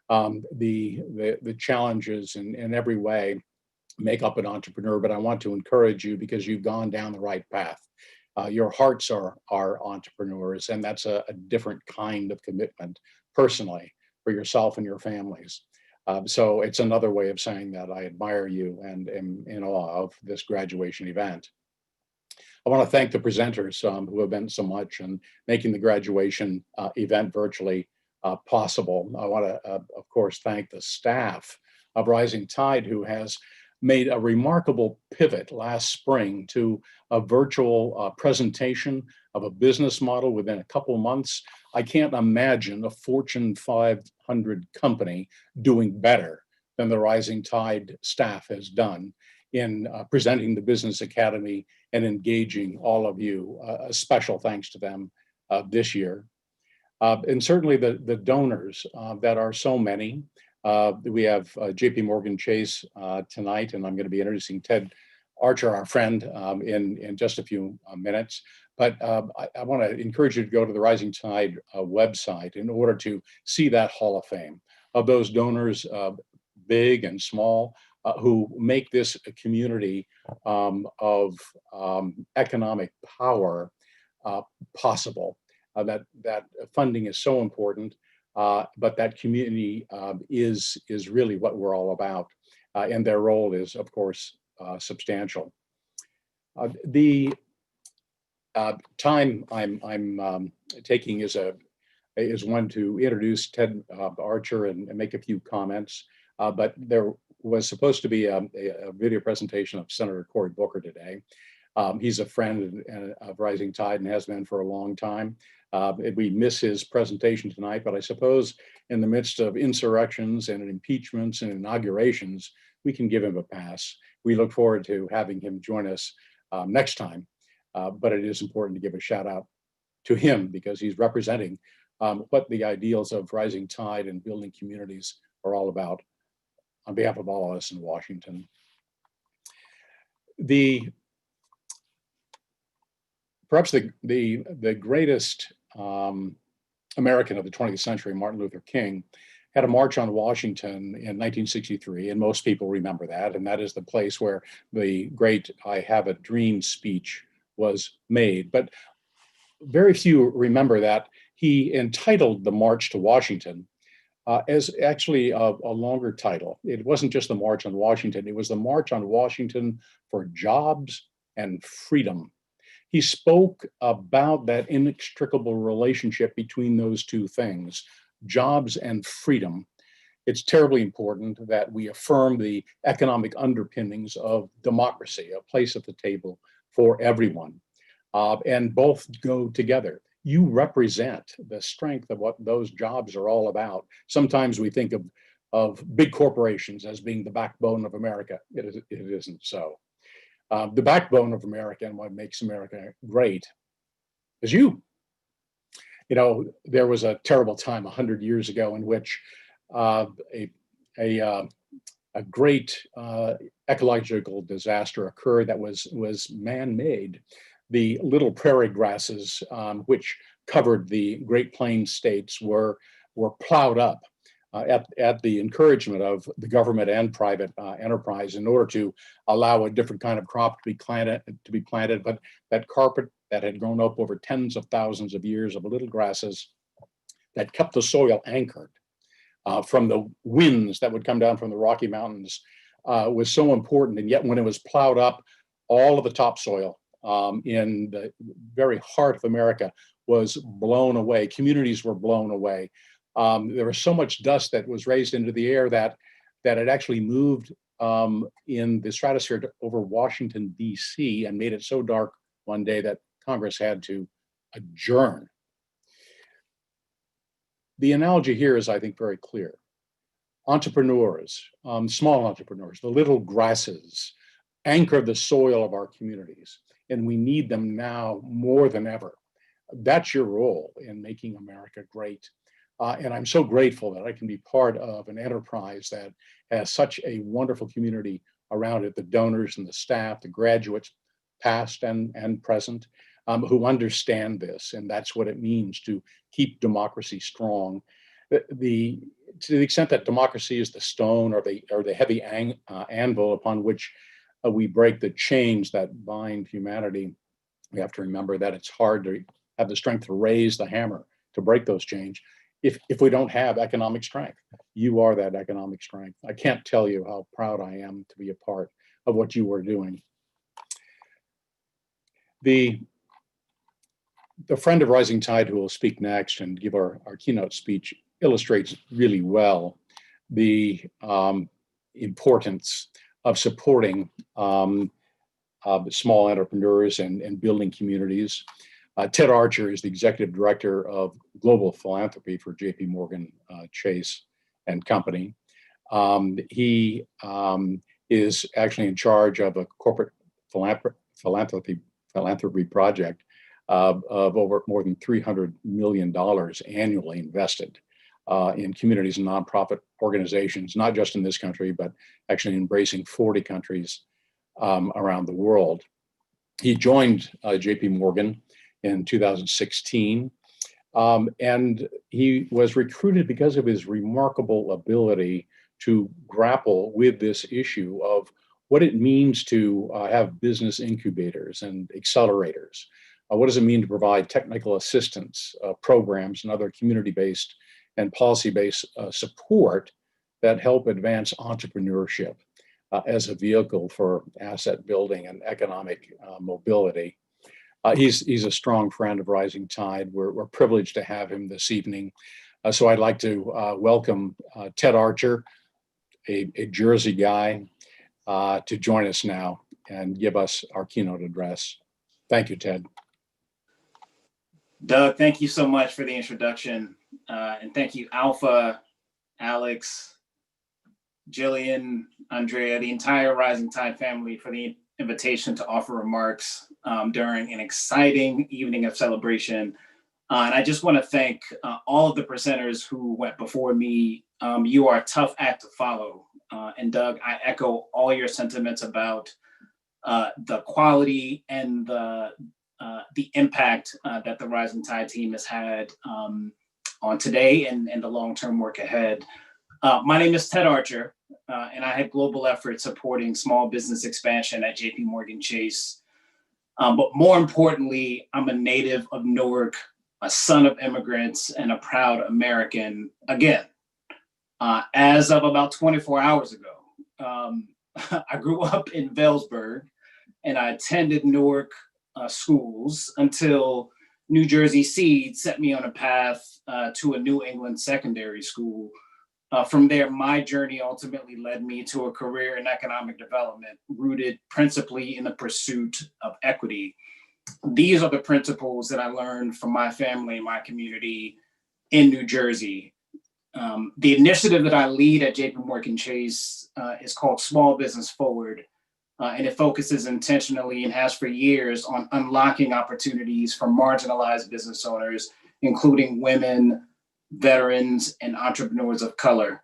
the challenges in every way make up an entrepreneur. But I want to encourage you, because you've gone down the right path. Your hearts are entrepreneurs, and that's a different kind of commitment personally for yourself and your families. So it's another way of saying that I admire you and am in awe of this graduation event. I want to thank the presenters who have been so much in making the graduation event virtually possible. I want to, of course, thank the staff of Rising Tide, who has made a remarkable pivot last spring to a virtual presentation of a business model within a couple of months. I can't imagine a Fortune 500 company doing better than the Rising Tide staff has done in presenting the Business Academy and engaging all of you. A special thanks to them this year. And certainly the donors that are so many. We have JP Morgan Chase tonight, and I'm going to be introducing Ted Archer, our friend, in just a few minutes. But I want to encourage you to go to the Rising Tide website in order to see that Hall of Fame of those donors, big and small, who make this a community of economic power possible. That funding is so important. But that community is really what we're all about, and their role is, of course, substantial. The time I'm taking is one to introduce Ted Archer and make a few comments. But there was supposed to be a video presentation of Senator Cory Booker today. He's a friend of Rising Tide and has been for a long time. We miss his presentation tonight, but I suppose in the midst of insurrections and impeachments and inaugurations, we can give him a pass. We look forward to having him join us next time, but it is important to give a shout out to him because he's representing what the ideals of Rising Tide and building communities are all about on behalf of all of us in Washington. Perhaps the greatest American of the 20th century, Martin Luther King, had a march on Washington in 1963, and most people remember that, and that is the place where the great "I Have a Dream" speech was made. But very few remember that he entitled the March to Washington as actually a longer title. It wasn't just the March on Washington, it was the March on Washington for Jobs and Freedom. He spoke about that inextricable relationship between those two things, jobs and freedom. It's terribly important that we affirm the economic underpinnings of democracy, a place at the table for everyone, and both go together. You represent the strength of what those jobs are all about. Sometimes we think of big corporations as being the backbone of America. It isn't so. The backbone of America and what makes America great is you. You know, there was a terrible time 100 years ago in which a great ecological disaster occurred that was man-made. The little prairie grasses, which covered the Great Plains states, were plowed up at the encouragement of the government and private enterprise in order to allow a different kind of crop to be planted. But that carpet that had grown up over tens of thousands of years of little grasses that kept the soil anchored from the winds that would come down from the Rocky Mountains was so important. And yet when it was plowed up, all of the topsoil in the very heart of America was blown away. Communities were blown away. There was so much dust that was raised into the air that it actually moved in the stratosphere over Washington, D.C., and made it so dark one day that Congress had to adjourn. The analogy here is, I think, very clear. Entrepreneurs, small entrepreneurs, the little grasses, anchor the soil of our communities, and we need them now more than ever. That's your role in making America great. And I'm so grateful that I can be part of an enterprise that has such a wonderful community around it, the donors and the staff, the graduates, past and present, who understand this, and that's what it means to keep democracy strong. To the extent that democracy is the stone or the heavy anvil upon which we break the chains that bind humanity, we have to remember that it's hard to have the strength to raise the hammer to break those chains if we don't have economic strength. You are that economic strength. I can't tell you how proud I am to be a part of what you are doing. The friend of Rising Tide who will speak next and give our keynote speech illustrates really well the importance of supporting small entrepreneurs and building communities. Ted Archer is the executive director of global philanthropy for JP Morgan Chase and Company. He is actually in charge of a corporate philanthropy project of over more than $300 million annually invested in communities and nonprofit organizations, not just in this country, but actually embracing 40 countries around the world. He joined JP Morgan in 2016, and he was recruited because of his remarkable ability to grapple with this issue of what it means to have business incubators and accelerators. What does it mean to provide technical assistance programs and other community-based and policy-based support that help advance entrepreneurship as a vehicle for asset building and economic mobility? He's a strong friend of Rising Tide. We're privileged to have him this evening. So I'd like to welcome Ted Archer, a Jersey guy, to join us now and give us our keynote address. Thank you, Ted. Doug, thank you so much for the introduction. And thank you, Alpha, Alex, Jillian, Andrea, the entire Rising Tide family for the invitation to offer remarks during an exciting evening of celebration. And I just want to thank all of the presenters who went before me. You are a tough act to follow. And Doug, I echo all your sentiments about the quality and the impact that the Rising Tide team has had on today and the long-term work ahead. My name is Ted Archer, and I had global efforts supporting small business expansion at JP Morgan Chase. But more importantly, I'm a native of Newark, a son of immigrants, and a proud American again. As of about 24 hours ago, I grew up in Vailsburg, and I attended Newark schools until New Jersey Seed set me on a path to a New England secondary school. From there, my journey ultimately led me to a career in economic development, rooted principally in the pursuit of equity. These are the principles that I learned from my family and my community in New Jersey. The initiative that I lead at JP Morgan Chase is called Small Business Forward, and it focuses intentionally and has for years on unlocking opportunities for marginalized business owners including women, veterans, and entrepreneurs of color.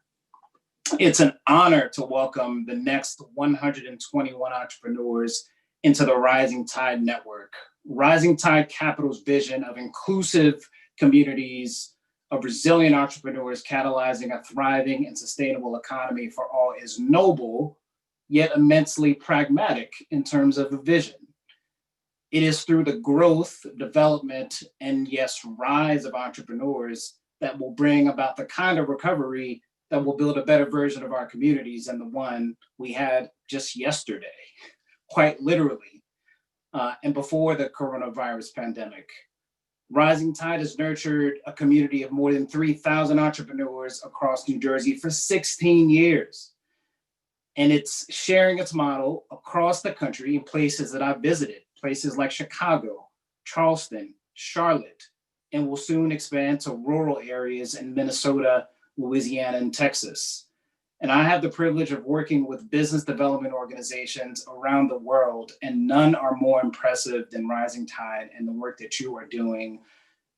It's an honor to welcome the next 121 entrepreneurs into the Rising Tide Network. Rising Tide Capital's vision of inclusive communities, of resilient entrepreneurs catalyzing a thriving and sustainable economy for all is noble, yet immensely pragmatic in terms of a vision. It is through the growth, development, and yes, rise of entrepreneurs that will bring about the kind of recovery that will build a better version of our communities than the one we had just yesterday, quite literally, and before the coronavirus pandemic. Rising Tide has nurtured a community of more than 3,000 entrepreneurs across New Jersey for 16 years. And it's sharing its model across the country in places that I've visited, places like Chicago, Charleston, Charlotte, and will soon expand to rural areas in Minnesota, Louisiana, and Texas. And I have the privilege of working with business development organizations around the world, and none are more impressive than Rising Tide and the work that you are doing,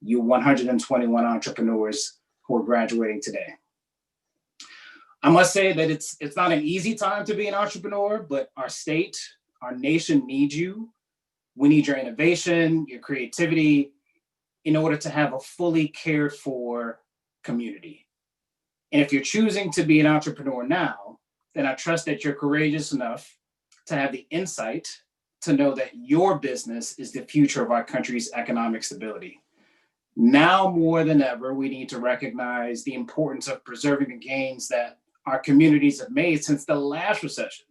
you 121 entrepreneurs who are graduating today. I must say that it's not an easy time to be an entrepreneur, but our state, our nation needs you. We need your innovation, your creativity, in order to have a fully cared for community. And if you're choosing to be an entrepreneur now, then I trust that you're courageous enough to have the insight to know that your business is the future of our country's economic stability. Now more than ever, we need to recognize the importance of preserving the gains that our communities have made since the last recession.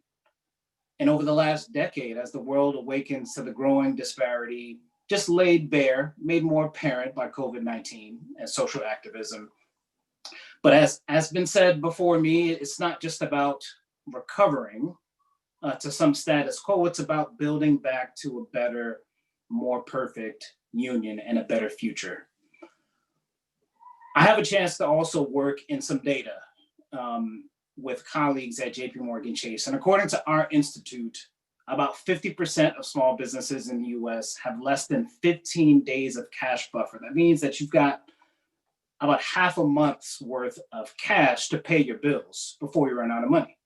And over the last decade, as the world awakens to the growing disparity just laid bare, made more apparent by COVID-19 and social activism. But as been said before me, it's not just about recovering to some status quo, it's about building back to a better, more perfect union and a better future. I have a chance to also work in some data with colleagues at JPMorgan Chase. And according to our institute, about 50% of small businesses in the US have less than 15 days of cash buffer. That means that you've got about half a month's worth of cash to pay your bills before you run out of money.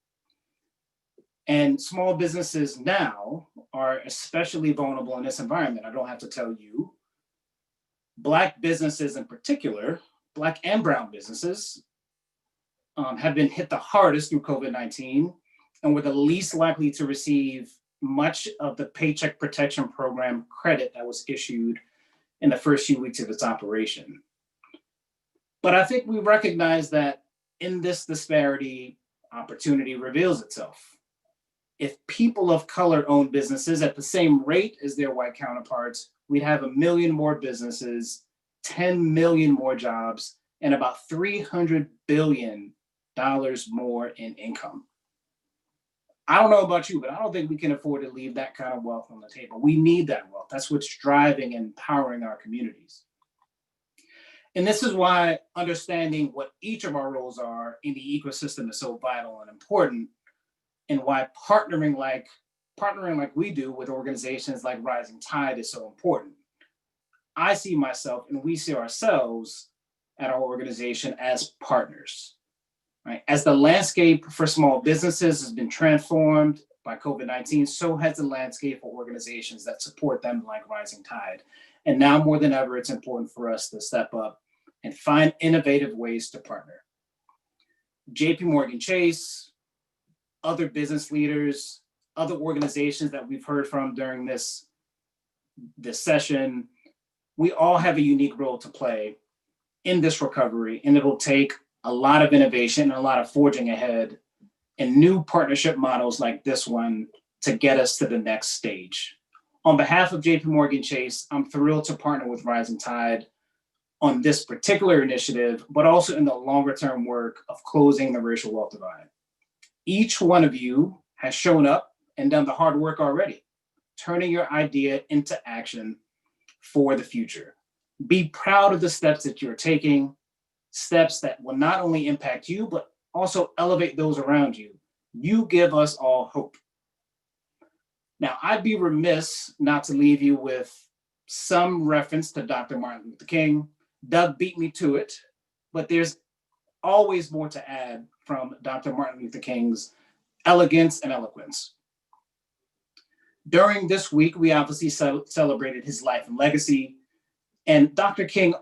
And small businesses now are especially vulnerable in this environment. I don't have to tell you. Black businesses in particular, Black and brown businesses, have been hit the hardest through COVID-19 and were the least likely to receive much of the Paycheck Protection Program credit that was issued in the first few weeks of its operation. But I think we recognize that in this disparity, opportunity reveals itself. If people of color own businesses at the same rate as their white counterparts, we'd have 1 million more businesses, 10 million more jobs, and about $300 billion more in income. I don't know about you, but I don't think we can afford to leave that kind of wealth on the table. We need that wealth. That's what's driving and empowering our communities. And this is why understanding what each of our roles are in the ecosystem is so vital and important, and why partnering like we do with organizations like Rising Tide is so important. I see myself and we see ourselves at our organization as partners, right? As the landscape for small businesses has been transformed by COVID-19, so has the landscape for organizations that support them like Rising Tide. And now more than ever, it's important for us to step up and find innovative ways to partner. JPMorgan Chase, other business leaders, other organizations that we've heard from during this session, we all have a unique role to play in this recovery, and it'll take a lot of innovation and a lot of forging ahead and new partnership models like this one to get us to the next stage. On behalf of JPMorgan Chase, I'm thrilled to partner with Rising Tide on this particular initiative, but also in the longer term work of closing the racial wealth divide. Each one of you has shown up and done the hard work already, turning your idea into action for the future. Be proud of the steps that you're taking, steps that will not only impact you, but also elevate those around you. You give us all hope. Now, I'd be remiss not to leave you with some reference to Dr. Martin Luther King, Doug beat me to it, but there's always more to add from Dr. Martin Luther King's elegance and eloquence. During this week, we obviously celebrated his life and legacy, and Dr. King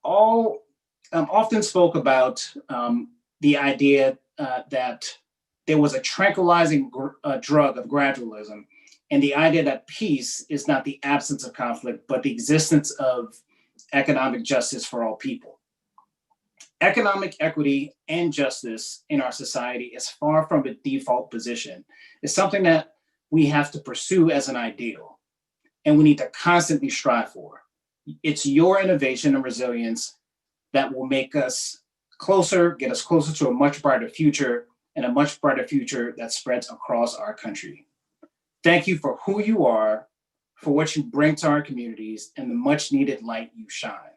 often spoke about the idea that there was a tranquilizing drug of gradualism, and the idea that peace is not the absence of conflict, but the existence of economic justice for all people. Economic equity and justice in our society is far from a default position. It's something that we have to pursue as an ideal, and we need to constantly strive for. It's your innovation and resilience that will make us closer, get us closer to a much brighter future, and a much brighter future that spreads across our country. Thank you for who you are, for what you bring to our communities, and the much needed light you shine.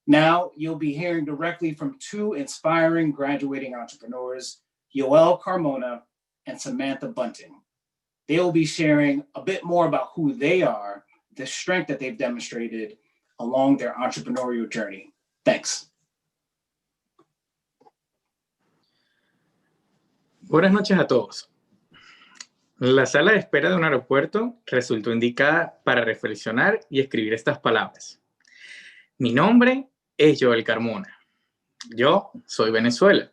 Now, you'll be hearing directly from two inspiring graduating entrepreneurs, Yoel Carmona and Samantha Bunting. They will be sharing a bit more about who they are, the strength that they've demonstrated along their entrepreneurial journey. Thanks. Buenas noches a todos. La sala de espera de un aeropuerto resultó indicada para reflexionar y escribir estas palabras. Mi nombre es Yoel Carmona. Yo soy Venezuela,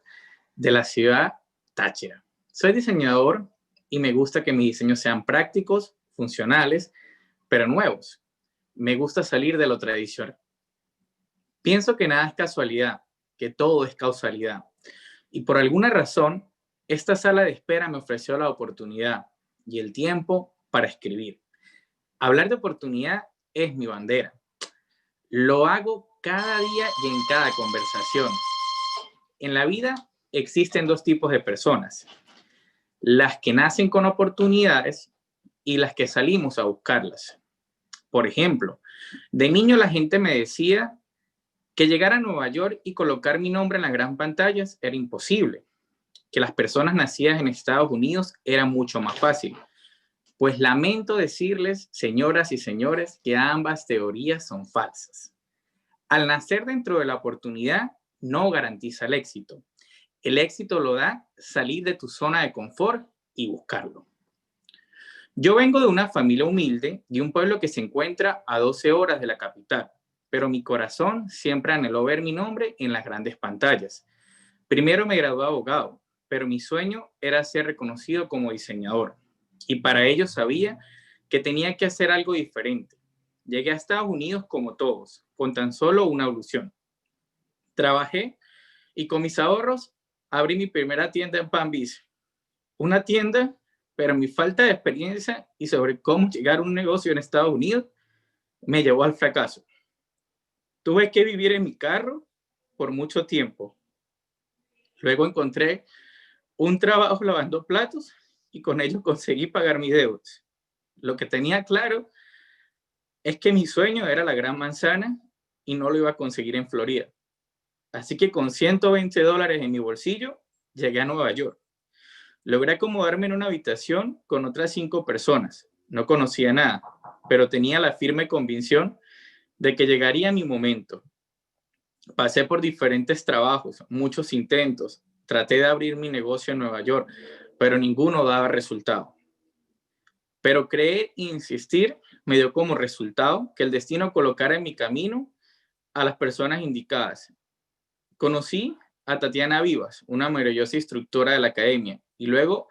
de la ciudad Táchira. Soy diseñador y me gusta que mis diseños sean prácticos, funcionales, pero nuevos. Me gusta salir de lo tradicional. Pienso que nada es casualidad, que todo es causalidad. Y por alguna razón, esta sala de espera me ofreció la oportunidad y el tiempo para escribir. Hablar de oportunidad es mi bandera. Lo hago cada día y en cada conversación. En la vida existen dos tipos de personas: las que nacen con oportunidades y las que salimos a buscarlas. Por ejemplo, de niño la gente me decía que llegar a Nueva York y colocar mi nombre en las gran pantallas era imposible, que las personas nacidas en Estados Unidos era mucho más fácil. Pues lamento decirles, señoras y señores, que ambas teorías son falsas. Al nacer dentro de la oportunidad no garantiza el éxito. El éxito lo da salir de tu zona de confort y buscarlo. Yo vengo de una familia humilde, de un pueblo que se encuentra a 12 horas de la capital, pero mi corazón siempre anheló ver mi nombre en las grandes pantallas. Primero me gradué de abogado, pero mi sueño era ser reconocido como diseñador, y para ello sabía que tenía que hacer algo diferente. Llegué a Estados Unidos como todos, con tan solo una ilusión. Trabajé y con mis ahorros abrí mi primera tienda en Palm Beach. Una tienda, pero mi falta de experiencia y sobre cómo llegar a un negocio en Estados Unidos me llevó al fracaso. Tuve que vivir en mi carro por mucho tiempo. Luego encontré un trabajo lavando platos y con ello conseguí pagar mis deudas. Lo que tenía claro es que mi sueño era la Gran Manzana y no lo iba a conseguir en Florida. Así que con $120 en mi bolsillo, llegué a Nueva York. Logré acomodarme en una habitación con otras 5 personas. No conocía nada, pero tenía la firme convicción de que llegaría mi momento. Pasé por diferentes trabajos, muchos intentos. Traté de abrir mi negocio en Nueva York, pero ninguno daba resultado. Pero creer e insistir me dio como resultado que el destino colocara en mi camino a las personas indicadas. Conocí a Tatiana Vivas, una maravillosa instructora de la academia, y luego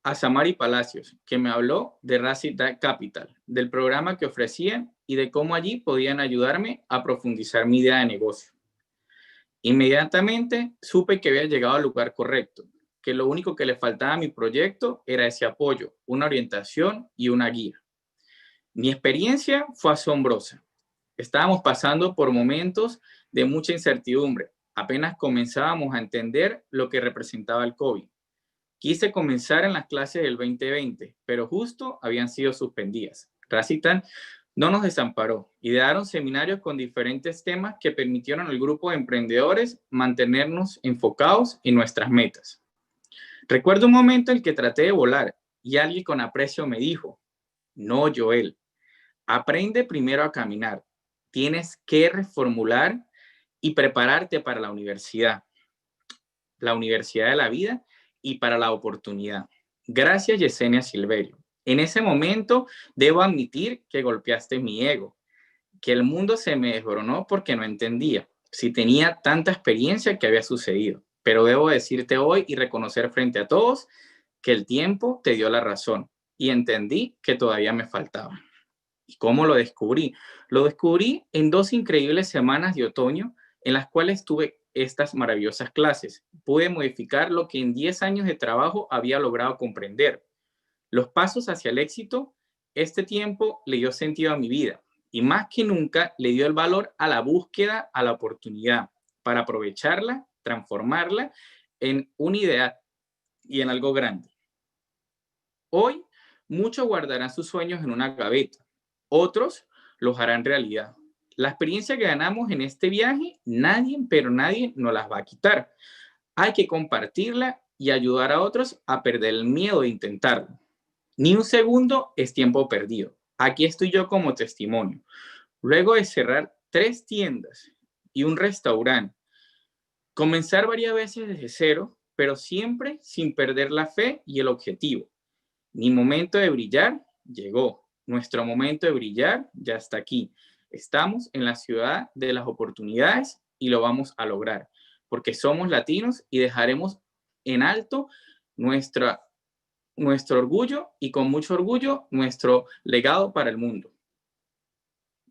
a Samari Palacios, que me habló de Rising Tide Capital, del programa que ofrecían y de cómo allí podían ayudarme a profundizar mi idea de negocio. Inmediatamente supe que había llegado al lugar correcto, que lo único que le faltaba a mi proyecto era ese apoyo, una orientación y una guía. Mi experiencia fue asombrosa. Estábamos pasando por momentos de mucha incertidumbre. Apenas comenzábamos a entender lo que representaba el COVID. Quise comenzar en las clases del 2020, pero justo habían sido suspendidas. Racitan no nos desamparó. Idearon seminarios con diferentes temas que permitieron al grupo de emprendedores mantenernos enfocados en nuestras metas. Recuerdo un momento en el que traté de volar y alguien con aprecio me dijo: no, Joel, aprende primero a caminar. tienes que reformular y prepararte para la universidad de la vida y para la oportunidad. Gracias, Yesenia Silverio. En ese momento debo admitir que golpeaste mi ego, que el mundo se me desboronó porque no entendía si tenía tanta experiencia que había sucedido. Pero debo decirte hoy y reconocer frente a todos que el tiempo te dio la razón y entendí que todavía me faltaba. ¿Y cómo lo descubrí? Lo descubrí en 2 increíbles semanas de otoño en las cuales tuve estas maravillosas clases. Pude modificar lo que en 10 años de trabajo había logrado comprender. Los pasos hacia el éxito, este tiempo le dio sentido a mi vida y más que nunca le dio el valor a la búsqueda, a la oportunidad, para aprovecharla, transformarla en una idea y en algo grande. Hoy, muchos guardarán sus sueños en una gaveta, otros los harán realidad. La experiencia que ganamos en este viaje, nadie, pero nadie nos las va a quitar. Hay que compartirla y ayudar a otros a perder el miedo de intentarlo. Ni un segundo es tiempo perdido. Aquí estoy yo como testimonio. Luego de cerrar 3 tiendas y un restaurante, comenzar varias veces desde cero, pero siempre sin perder la fe y el objetivo. Mi momento de brillar llegó. Nuestro momento de brillar ya está aquí. Estamos en la ciudad de las oportunidades y lo vamos a lograr, porque somos latinos y dejaremos en alto nuestro orgullo y con mucho orgullo nuestro legado para el mundo.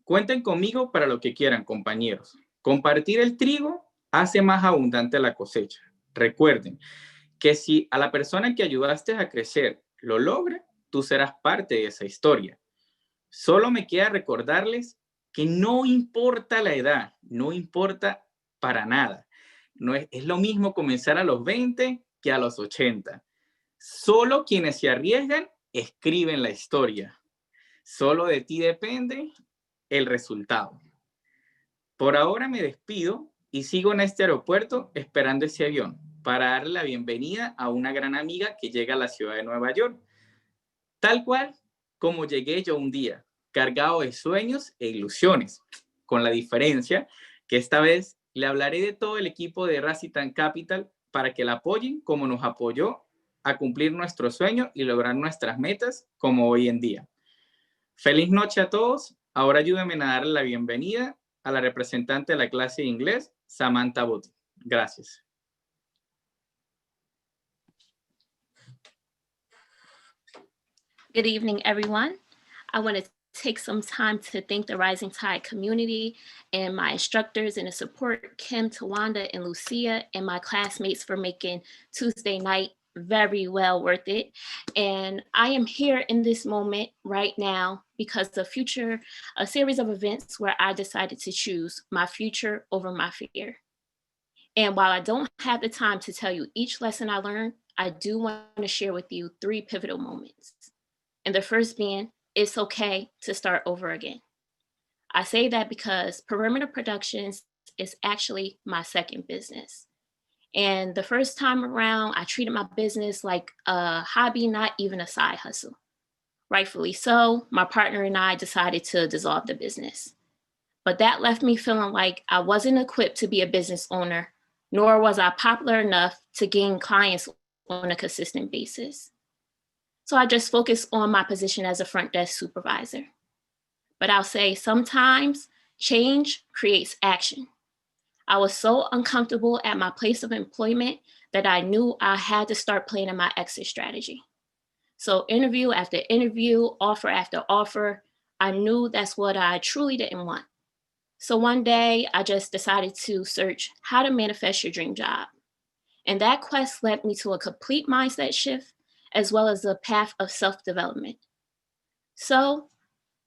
Cuenten conmigo para lo que quieran, compañeros. Compartir el trigo hace más abundante la cosecha. Recuerden que si a la persona que ayudaste a crecer lo logra, tú serás parte de esa historia. Solo me queda recordarles que no importa la edad, no importa para nada. No es lo mismo comenzar a los 20 que a los 80. Solo quienes se arriesgan escriben la historia. Solo de ti depende el resultado. Por ahora me despido y sigo en este aeropuerto esperando ese avión para darle la bienvenida a una gran amiga que llega a la ciudad de Nueva York. Tal cual como llegué yo un día, cargado de sueños e ilusiones, con la diferencia que esta vez le hablaré de todo el equipo de Rising Tide Capital para que la apoyen como nos apoyó a cumplir nuestro sueño y lograr nuestras metas como hoy en día. Feliz noche a todos. Ahora ayúdenme a darle la bienvenida a la representante de la clase de inglés, Samantha Booth. Gracias. Good evening, everyone. I want to take some time to thank the Rising Tide community and my instructors and the support, Kim, Tawanda, and Lucia, and my classmates for making Tuesday night very well worth it. And I am here in this moment right now because a series of events where I decided to choose my future over my fear. And while I don't have the time to tell you each lesson I learned, I do want to share with you 3 pivotal moments. And the first being, it's okay to start over again. I say that because Perimeter Productions is actually my second business. And the first time around, I treated my business like a hobby, not even a side hustle. Rightfully so, my partner and I decided to dissolve the business. But that left me feeling like I wasn't equipped to be a business owner, nor was I popular enough to gain clients on a consistent basis. So I just focused on my position as a front desk supervisor. But I'll say sometimes change creates action. I was so uncomfortable at my place of employment that I knew I had to start planning my exit strategy. So interview after interview, offer after offer, I knew that's what I truly didn't want. So one day I just decided to search how to manifest your dream job. And that quest led me to a complete mindset shift, as well as a path of self-development. So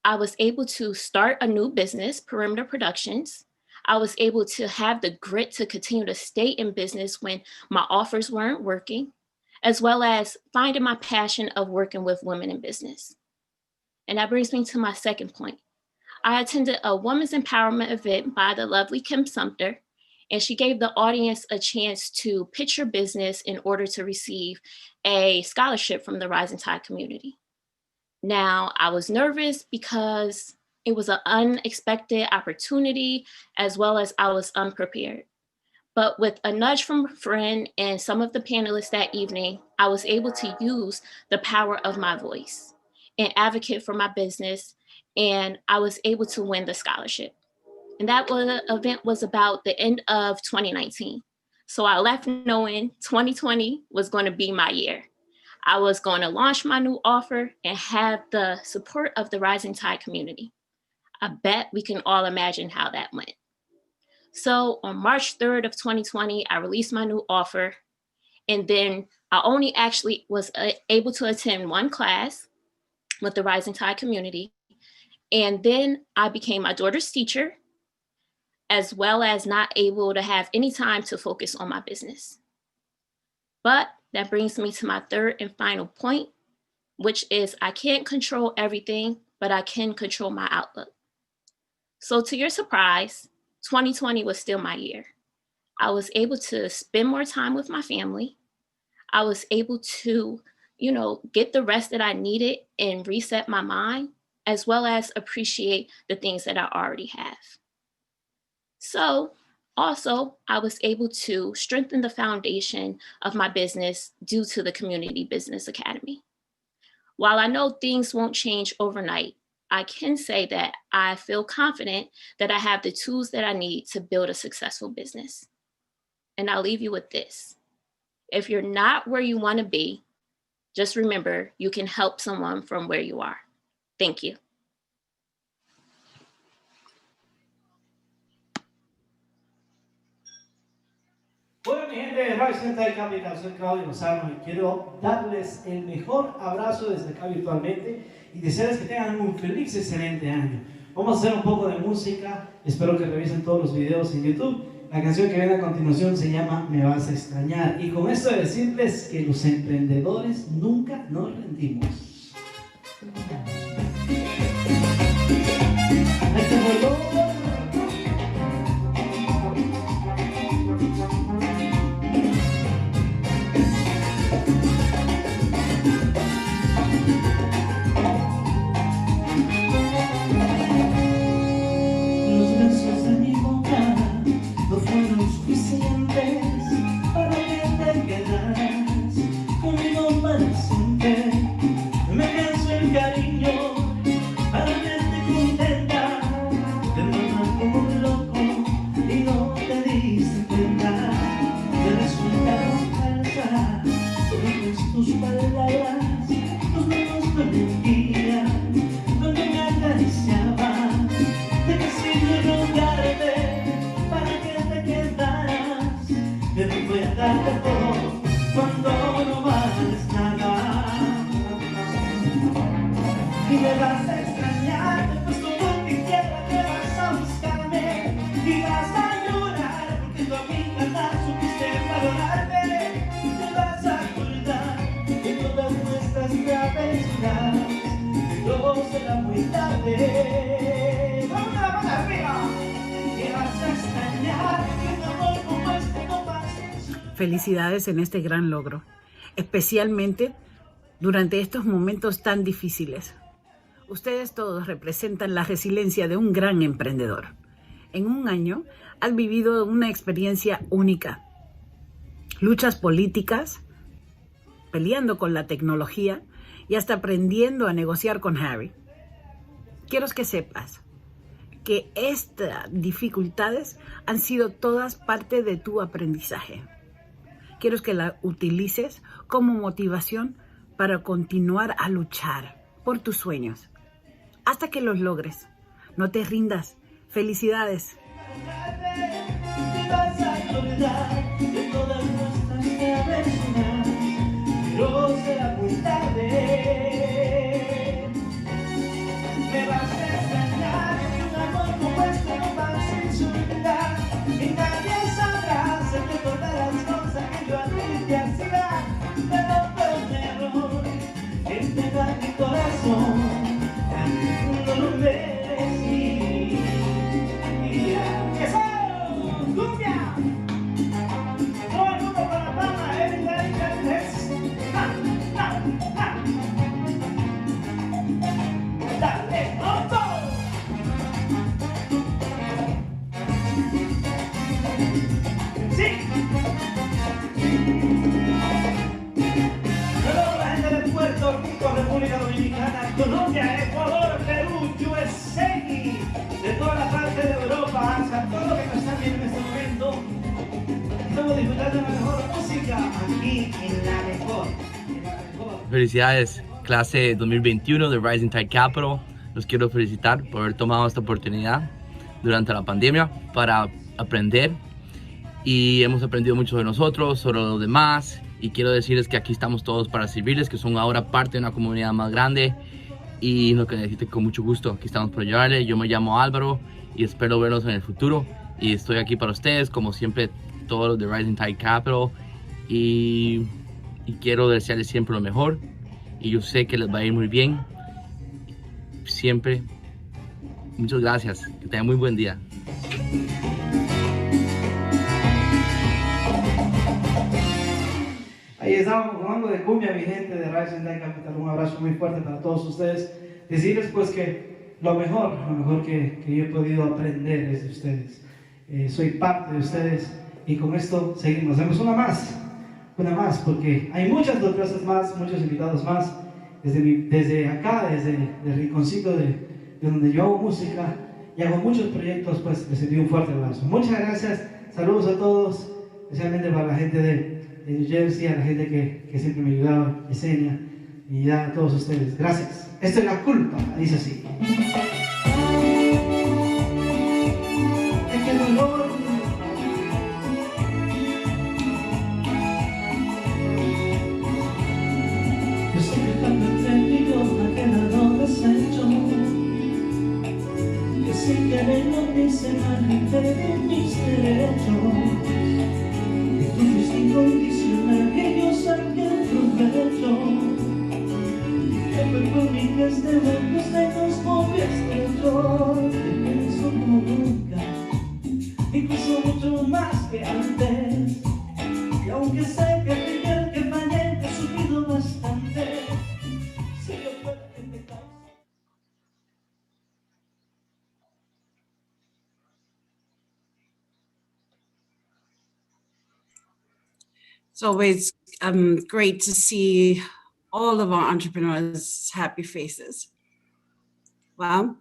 I was able to start a new business, Perimeter Productions. I was able to have the grit to continue to stay in business when my offers weren't working, as well as finding my passion of working with women in business. And that brings me to my second point. I attended a women's empowerment event by the lovely Kim Sumter, and she gave the audience a chance to pitch your business in order to receive a scholarship from the Rising Tide community. Now, I was nervous because It was an unexpected opportunity, as well as I was unprepared. But with a nudge from a friend and some of the panelists that evening, I was able to use the power of my voice and advocate for my business, and I was able to win the scholarship. And that event was about the end of 2019. So I left knowing 2020 was going to be my year. I was going to launch my new offer and have the support of the Rising Tide community. I bet we can all imagine how that went. So on March 3rd of 2020, I released my new offer. And then I only actually was able to attend one class with the Rising Tide community. And then I became my daughter's teacher, as well as not able to have any time to focus on my business. But that brings me to my third and final point, which is I can't control everything, but I can control my outlook. So to your surprise, 2020 was still my year. I was able to spend more time with my family. I was able to, get the rest that I needed and reset my mind, as well as appreciate the things that I already have. So also, I was able to strengthen the foundation of my business due to the Community Business Academy. While I know things won't change overnight, I can say that I feel confident that I have the tools that I need to build a successful business. And I'll leave you with this. If you're not where you want to be, just remember you can help someone from where you are. Thank you. Bueno, mi gente de Rising Tide Capital, soy Claudio Lozano y quiero darles el mejor abrazo desde acá virtualmente y desearles que tengan un feliz, excelente año. Vamos a hacer un poco de música, espero que revisen todos los videos en YouTube. La canción que viene a continuación se llama Me Vas a Extrañar, y con esto de decirles que los emprendedores nunca nos rendimos. Ahí te voló. Felicidades en este gran logro, especialmente durante estos momentos tan difíciles. Ustedes todos representan la resiliencia de un gran emprendedor. En un año has vivido una experiencia única. Luchas políticas, peleando con la tecnología y hasta aprendiendo a negociar con Harry. Quiero que sepas que estas dificultades han sido todas parte de tu aprendizaje. Quiero que la utilices como motivación para continuar a luchar por tus sueños hasta que los logres. No te rindas. Felicidades. en la mejor. Felicidades, clase 2021 de Rising Tide Capital. Los quiero felicitar por haber tomado esta oportunidad durante la pandemia para aprender. Y hemos aprendido mucho de nosotros, sobre los demás. Y quiero decirles que aquí estamos todos para servirles, que son ahora parte de una comunidad más grande. Y lo que necesiten, con mucho gusto, aquí estamos para ayudarles. Yo me llamo Álvaro y espero verlos en el futuro. Y estoy aquí para ustedes, como siempre, todos los de Rising Tide Capital. Y quiero desearles siempre lo mejor. Y yo sé que les va a ir muy bien. Siempre. Muchas gracias. Que tengan muy buen día. Ahí estábamos hablando de cumbia, mi gente de Rising Tide Capital. Un abrazo muy fuerte para todos ustedes. Decirles pues que lo mejor que yo he podido aprender es de ustedes. Soy parte de ustedes y con esto seguimos. Hacemos una más, porque hay muchas sorpresas más, muchos invitados más. Desde acá, desde el rinconcito de donde yo hago música y hago muchos proyectos, pues les envío un fuerte abrazo. Muchas gracias, saludos a todos, especialmente para la gente de New Jersey, a la gente que siempre me ayudaba, Yesenia, y a todos ustedes. Gracias. Esto es La Culpa, dice así. Es que el dolor yo sé que tanto te pido ha quedado deshecho, que sin querer no te hice mal ni te de mis derechos. Tú fuiste incondicional, que yo saqué provecho. Que perdones de buenos de nos volviste yo. Te pienso como nunca, incluso mucho más que antes. Y aunque sé que primero que fallé, he sufrido bastante. Si yo fuera quien te causa. It's always great to see all of our entrepreneurs' happy faces. Well,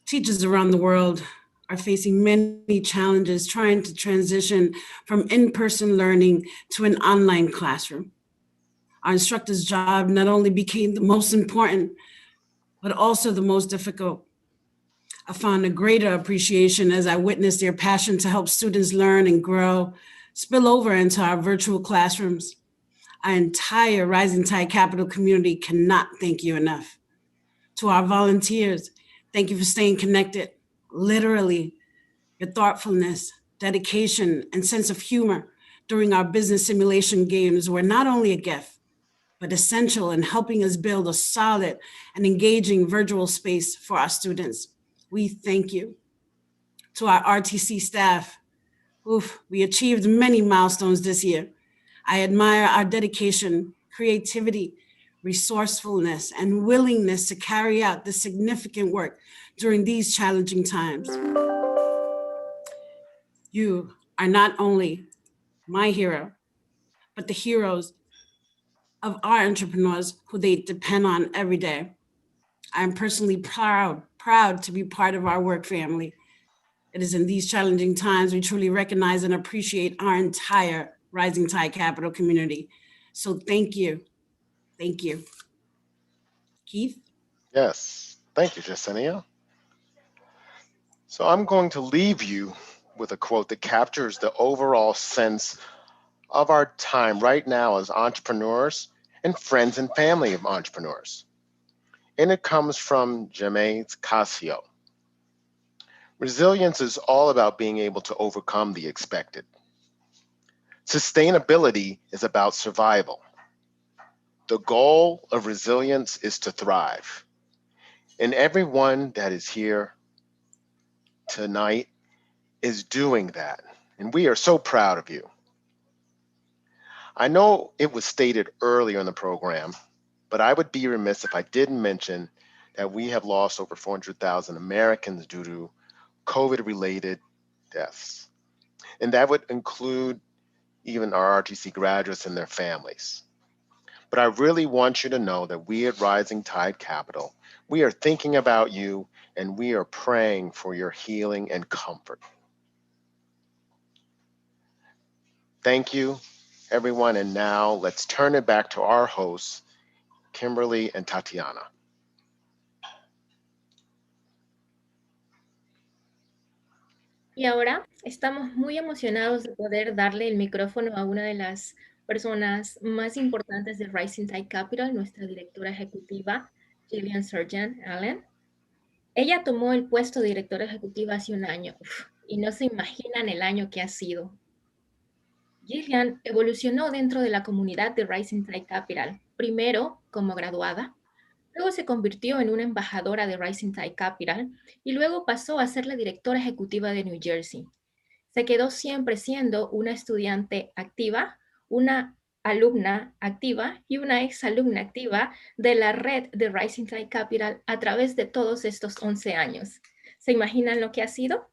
teachers around the world are facing many challenges trying to transition from in-person learning to an online classroom. Our instructors' job not only became the most important, but also the most difficult. I found a greater appreciation as I witnessed their passion to help students learn and grow spill over into our virtual classrooms. Our entire Rising Tide Capital community cannot thank you enough. To our volunteers, thank you for staying connected. Literally, your thoughtfulness, dedication, and sense of humor during our business simulation games were not only a gift, but essential in helping us build a solid and engaging virtual space for our students. We thank you. To our RTC staff, we achieved many milestones this year. I admire our dedication, creativity, resourcefulness, and willingness to carry out this significant work during these challenging times. You are not only my hero, but the heroes of our entrepreneurs who they depend on every day. I am personally proud to be part of our work family. It is in these challenging times we truly recognize and appreciate our entire Rising Tide Capital community. So thank you. Thank you. Keith? Yes, thank you, Yesenia. So I'm going to leave you with a quote that captures the overall sense of our time right now as entrepreneurs and friends and family of entrepreneurs. And it comes from Germaine Cassio. Resilience is all about being able to overcome the expected. Sustainability is about survival. The goal of resilience is to thrive. And everyone that is here tonight is doing that. And we are so proud of you. I know it was stated earlier in the program, but I would be remiss if I didn't mention that we have lost over 400,000 Americans due to COVID-related deaths. And that would include even our RTC graduates and their families. But I really want you to know that we at Rising Tide Capital, we are thinking about you and we are praying for your healing and comfort. Thank you, everyone. And now let's turn it back to our hosts, Kimberly and Tatiana. Y ahora estamos muy emocionados de poder darle el micrófono a una de las personas más importantes de Rising Tide Capital, nuestra directora ejecutiva, Gillian Sargent Allen. Ella tomó el puesto de directora ejecutiva hace un año y no se imaginan el año que ha sido. Gillian evolucionó dentro de la comunidad de Rising Tide Capital, primero como graduada, luego se convirtió en una embajadora de Rising Tide Capital y luego pasó a ser la directora ejecutiva de New Jersey. Se quedó siempre siendo una estudiante activa, una alumna activa y una exalumna activa de la red de Rising Tide Capital a través de todos estos 11 años. ¿Se imaginan lo que ha sido?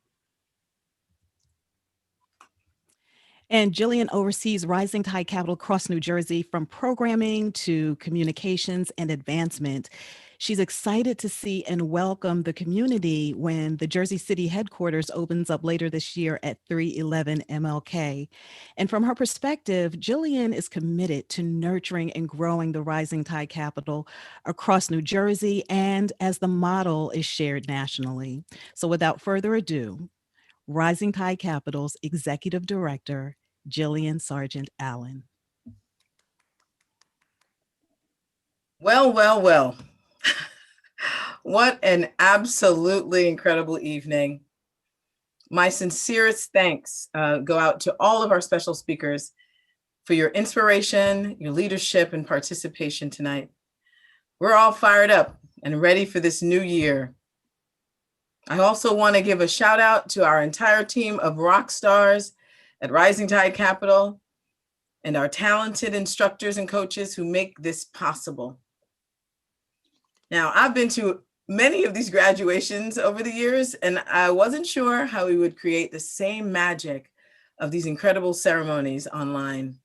And Jillian oversees Rising Tide Capital across New Jersey from programming to communications and advancement. She's excited to see and welcome the community when the Jersey City headquarters opens up later this year at 311 MLK. And from her perspective, Jillian is committed to nurturing and growing the Rising Tide Capital across New Jersey and as the model is shared nationally. So without further ado, Rising Tide Capital's Executive Director, Gillian Sargent Allen. Well, well, well. What an absolutely incredible evening. My sincerest thanks go out to all of our special speakers for your inspiration, your leadership, and participation tonight. We're all fired up and ready for this new year. I also want to give a shout out to our entire team of rock stars at Rising Tide Capital and our talented instructors and coaches who make this possible. Now, I've been to many of these graduations over the years, and I wasn't sure how we would create the same magic of these incredible ceremonies online.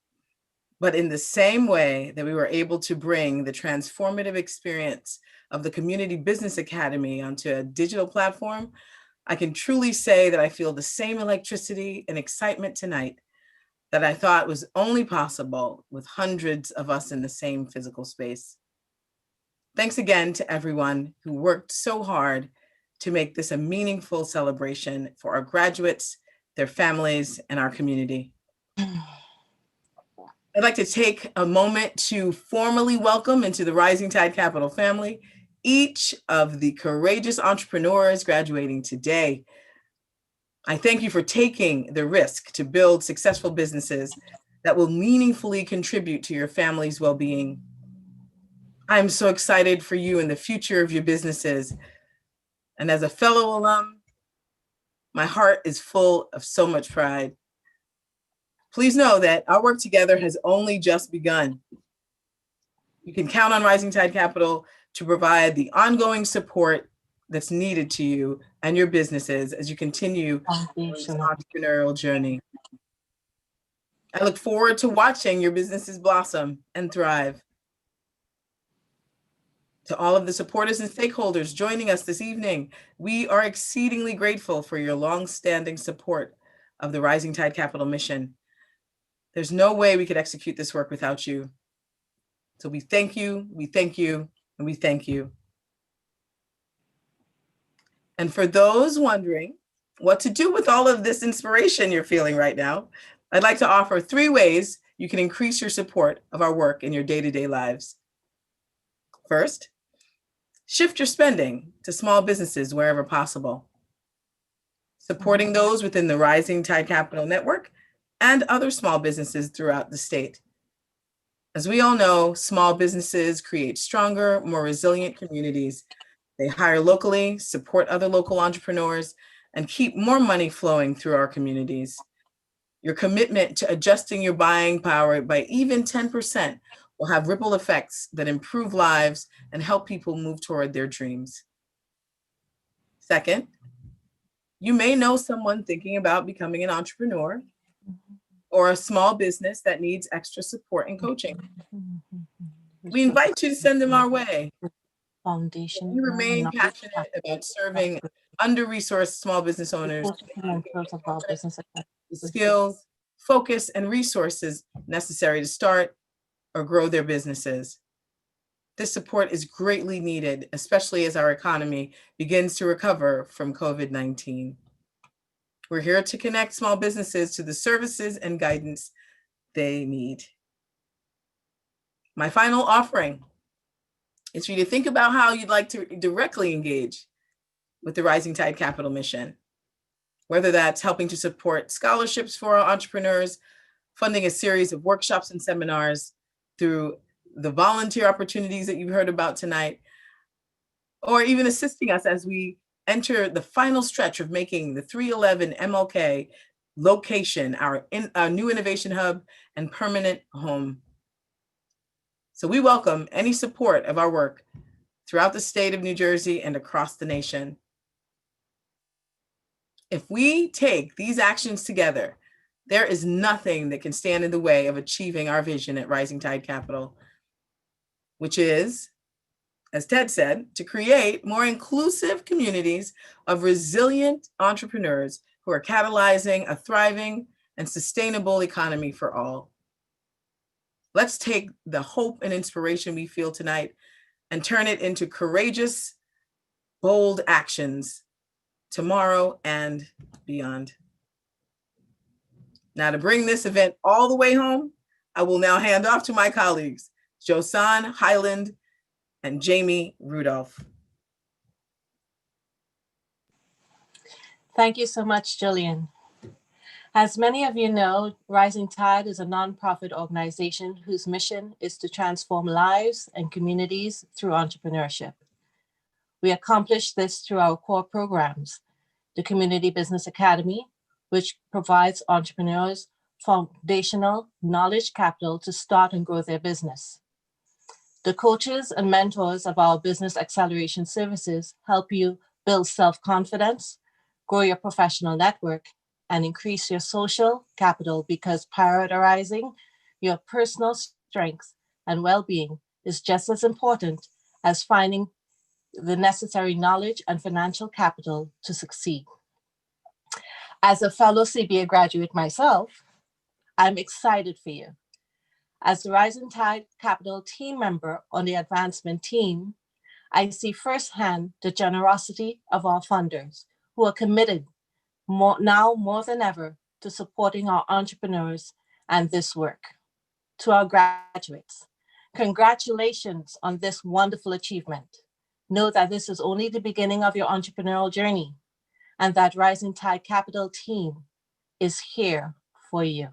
But in the same way that we were able to bring the transformative experience of the Community Business Academy onto a digital platform, I can truly say that I feel the same electricity and excitement tonight that I thought was only possible with hundreds of us in the same physical space. Thanks again to everyone who worked so hard to make this a meaningful celebration for our graduates, their families, and our community. I'd like to take a moment to formally welcome into the Rising Tide Capital family each of the courageous entrepreneurs graduating today. I thank you for taking the risk to build successful businesses that will meaningfully contribute to your family's well-being. I'm so excited for you and the future of your businesses. And as a fellow alum, my heart is full of so much pride. Please know that our work together has only just begun. You can count on Rising Tide Capital to provide the ongoing support that's needed to you and your businesses as you continue this entrepreneurial journey. I look forward to watching your businesses blossom and thrive. To all of the supporters and stakeholders joining us this evening, we are exceedingly grateful for your long-standing support of the Rising Tide Capital mission. There's no way we could execute this work without you. So we thank you, and we thank you. And for those wondering what to do with all of this inspiration you're feeling right now, I'd like to offer 3 ways you can increase your support of our work in your day-to-day lives. First, shift your spending to small businesses wherever possible, supporting those within the Rising Tide Capital Network and other small businesses throughout the state. As we all know, small businesses create stronger, more resilient communities. They hire locally, support other local entrepreneurs, and keep more money flowing through our communities. Your commitment to adjusting your buying power by even 10% will have ripple effects that improve lives and help people move toward their dreams. Second, you may know someone thinking about becoming an entrepreneur or a small business that needs extra support and coaching. We invite you to send them our way. We remain passionate about serving under-resourced small business owners with skills, focus, and resources necessary to start or grow their businesses. This support is greatly needed, especially as our economy begins to recover from COVID-19. We're here to connect small businesses to the services and guidance they need. My final offering is for you to think about how you'd like to directly engage with the Rising Tide Capital mission, whether that's helping to support scholarships for our entrepreneurs, funding a series of workshops and seminars through the volunteer opportunities that you heard about tonight, or even assisting us as we enter the final stretch of making the 311 MLK location our new innovation hub and permanent home. So we welcome any support of our work throughout the state of New Jersey and across the nation. If we take these actions together, there is nothing that can stand in the way of achieving our vision at Rising Tide Capital, which is, as Ted said, to create more inclusive communities of resilient entrepreneurs who are catalyzing a thriving and sustainable economy for all. Let's take the hope and inspiration we feel tonight and turn it into courageous, bold actions tomorrow and beyond. Now, to bring this event all the way home, I will now hand off to my colleagues, Josan Highland and Jamie Rudolph. Thank you so much, Jillian. As many of you know, Rising Tide is a nonprofit organization whose mission is to transform lives and communities through entrepreneurship. We accomplish this through our core programs, the Community Business Academy, which provides entrepreneurs foundational knowledge capital to start and grow their business. The coaches and mentors of our business acceleration services help you build self-confidence, grow your professional network, and increase your social capital, because prioritizing your personal strength and well-being is just as important as finding the necessary knowledge and financial capital to succeed. As a fellow CBA graduate myself, I'm excited for you. As the Rising Tide Capital team member on the advancement team, I see firsthand the generosity of our funders who are committed now more than ever to supporting our entrepreneurs and this work. To our graduates, congratulations on this wonderful achievement. Know that this is only the beginning of your entrepreneurial journey, and that Rising Tide Capital team is here for you.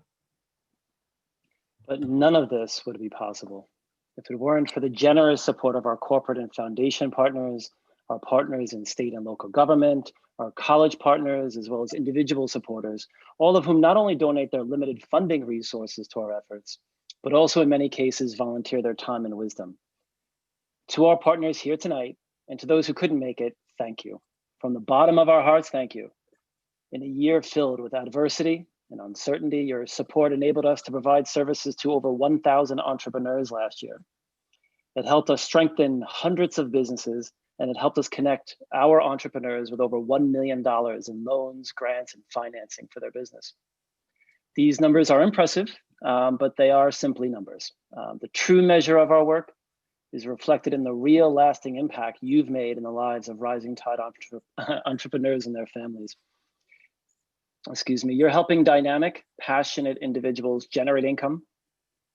But none of this would be possible if it weren't for the generous support of our corporate and foundation partners, our partners in state and local government, our college partners, as well as individual supporters, all of whom not only donate their limited funding resources to our efforts, but also in many cases volunteer their time and wisdom. To our partners here tonight, and to those who couldn't make it, thank you. From the bottom of our hearts, thank you. In a year filled with adversity and uncertainty, your support enabled us to provide services to over 1,000 entrepreneurs last year. It helped us strengthen hundreds of businesses, and it helped us connect our entrepreneurs with over $1 million in loans, grants, and financing for their business. These numbers are impressive, but they are simply numbers. The true measure of our work is reflected in the real lasting impact you've made in the lives of Rising Tide entrepreneurs and their families. Excuse me, you're helping dynamic, passionate individuals generate income,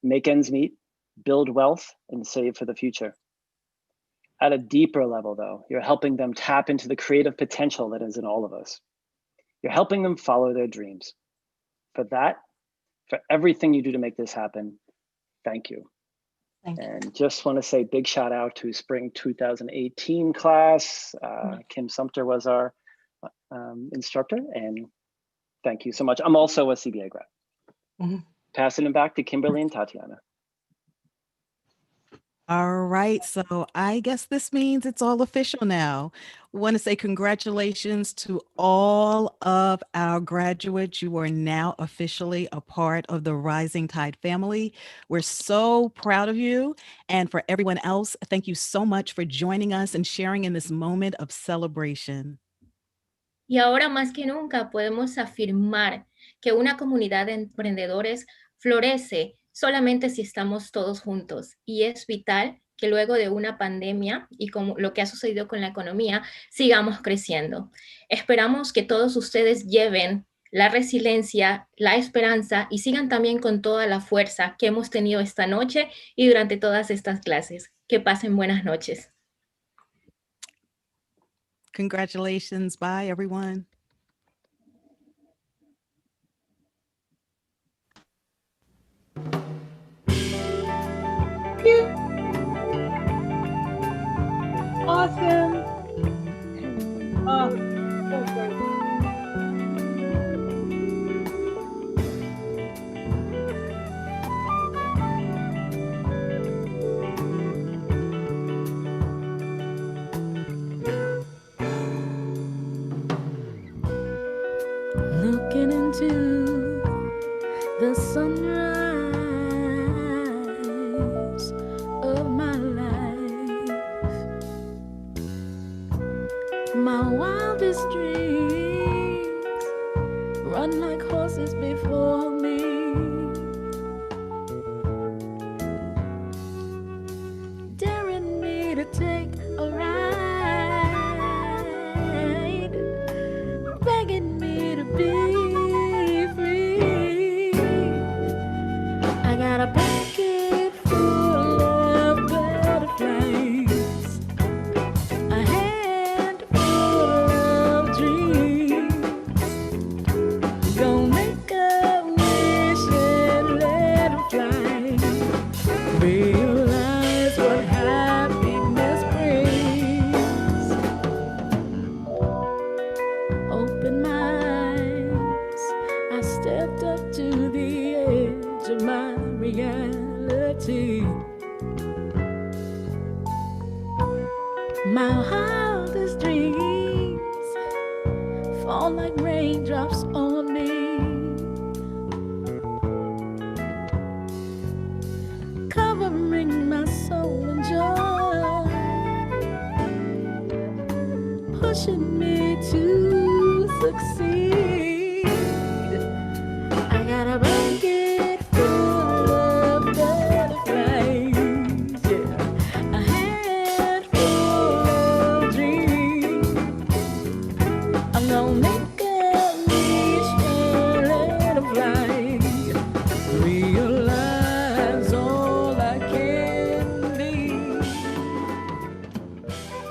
make ends meet, build wealth, and save for the future. At a deeper level though, you're helping them tap into the creative potential that is in all of us. You're helping them follow their dreams. For that, for everything you do to make this happen, thank you. And just want to say big shout out to Spring 2018 class. Kim Sumter was our instructor, and thank you so much. I'm also a CBA grad. Passing it back to Kimberly and Tatiana. All right, so I guess this means it's all official now. Want to say congratulations to all of our graduates. You are now officially a part of the Rising Tide family. We're so proud of you. And for everyone else, thank you so much for joining us and sharing in this moment of celebration. Y ahora más que nunca podemos afirmar que una comunidad de emprendedores florece solamente si estamos todos juntos. Y es vital que luego de una pandemia y con lo que ha sucedido con la economía, sigamos creciendo. Esperamos que todos ustedes lleven la resiliencia, la esperanza y sigan también con toda la fuerza que hemos tenido esta noche y durante todas estas clases. Que pasen buenas noches. Congratulations. Bye, everyone. Awesome. Oh, so great. Looking into the sunrise of my life, my wildest dreams run like horses before me. Daring me to take a ride, begging me to be free. I got a pocket full of butterflies, a handful of dreams. Gonna make a wish and let it fly. Realize what happiness brings. Open my eyes, I stepped up to the edge of my reality. My wildest dreams fall like raindrops on me. Covering my soul in joy, pushing me to succeed.